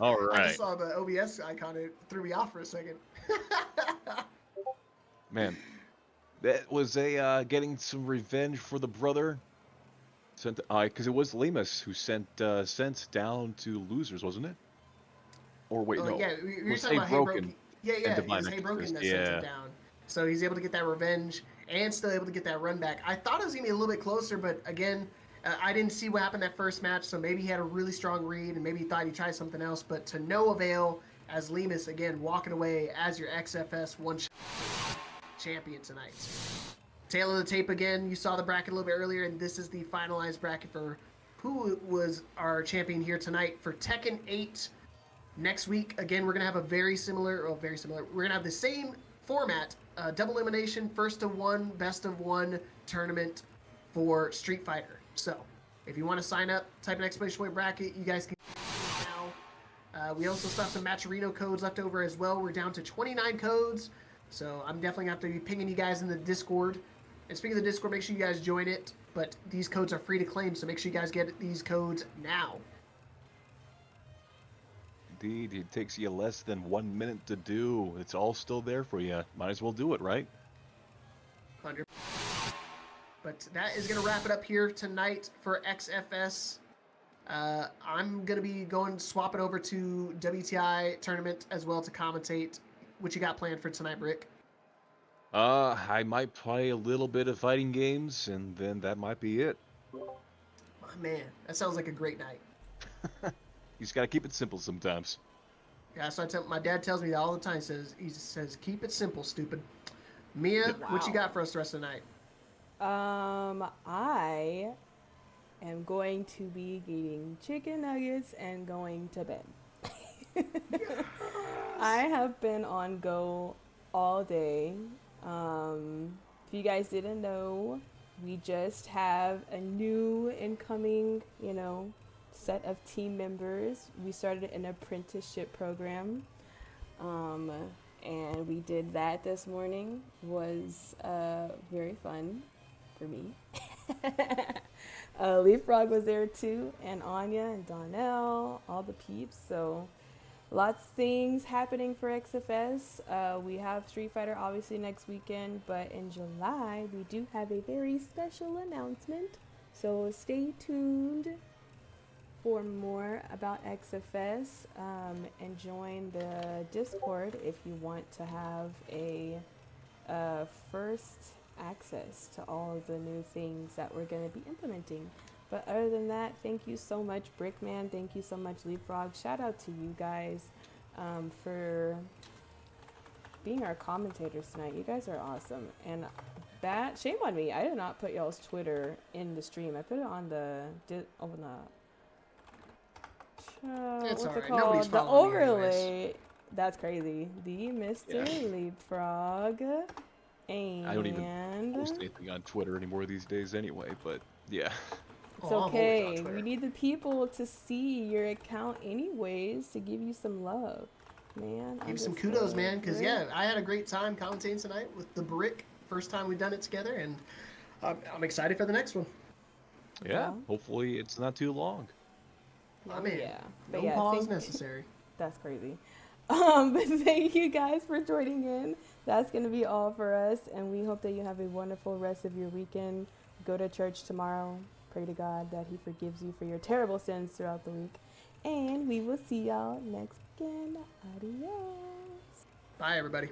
All right. I just saw the OBS icon. It threw me off for a second. Man, that was a getting some revenge for the brother. Sent because it was Lemus who sent Sense down to losers, wasn't it? Or wait, no. Yeah, we were talking about HeyBroken. Yeah, it was HeyBroken that sent it down. So he's able to get that revenge and still able to get that run back. I thought it was going to be a little bit closer, but again, I didn't see what happened that first match, so maybe he had a really strong read and maybe he thought he tried something else, but to no avail as Lemus, again, walking away as your XFS one-shot champion tonight. Tail of the tape again. You saw the bracket a little bit earlier, and this is the finalized bracket for who was our champion here tonight for Tekken 8. Next week, again, we're going to have a very similar. We're going to have the same format, double elimination, first to one, best of one tournament for Street Fighter. So, if you want to sign up, type an exclamation point bracket. You guys can now. We also still have some Matcherino codes left over as well. We're down to 29 codes. So, I'm definitely going to have to be pinging you guys in the Discord. And speaking of the Discord, make sure you guys join it. But these codes are free to claim, so make sure you guys get these codes now. Indeed, it takes you less than 1 minute to do. It's all still there for you. Might as well do it, right? 100%. But that is going to wrap it up here tonight for XFS. I'm going to be swapping over to WTI tournament as well to commentate. What you got planned for tonight, Brick? I might play a little bit of fighting games, and then that might be it. Oh, man, that sounds like a great night. You just got to keep it simple sometimes. Yeah, so my dad tells me that all the time. He says, keep it simple, stupid. Mia, what you got for us the rest of the night? I am going to be eating chicken nuggets and going to bed. Yes. I have been on go all day. If you guys didn't know, we just have a new incoming, set of team members. We started an apprenticeship program, and we did that this morning. Was very fun for me. Leapfrog was there too, and Anya and Donnell, all the peeps. So lots of things happening for XFS. We have Street Fighter obviously next weekend, but in July we do have a very special announcement. So stay tuned for more about XFS, and join the Discord if you want to have a first access to all of the new things that we're going to be implementing. But other than that, thank you so much, Brickman. Thank you so much, Leapfrog. Shout out to you guys for being our commentators tonight. You guys are awesome. And shame on me. I did not put y'all's Twitter in the stream. I put it on the It's what's all it right. called? Nobody's The following me overlay. That's crazy. The Mr. Leapfrog. And I don't even post anything on Twitter anymore these days anyway, but yeah. It's okay. We need the people to see your account anyways to give you some love. Man, Give you some kudos, man, because yeah, I had a great time commentating tonight with the Brick. First time we've done it together, and I'm excited for the next one. Yeah, hopefully it's not too long. I mean, yeah. no But yeah, pause necessary. That's crazy. But thank you guys for joining in. That's going to be all for us, and we hope that you have a wonderful rest of your weekend. Go to church tomorrow. Pray to God that He forgives you for your terrible sins throughout the week. And we will see y'all next weekend. Adios. Bye, everybody.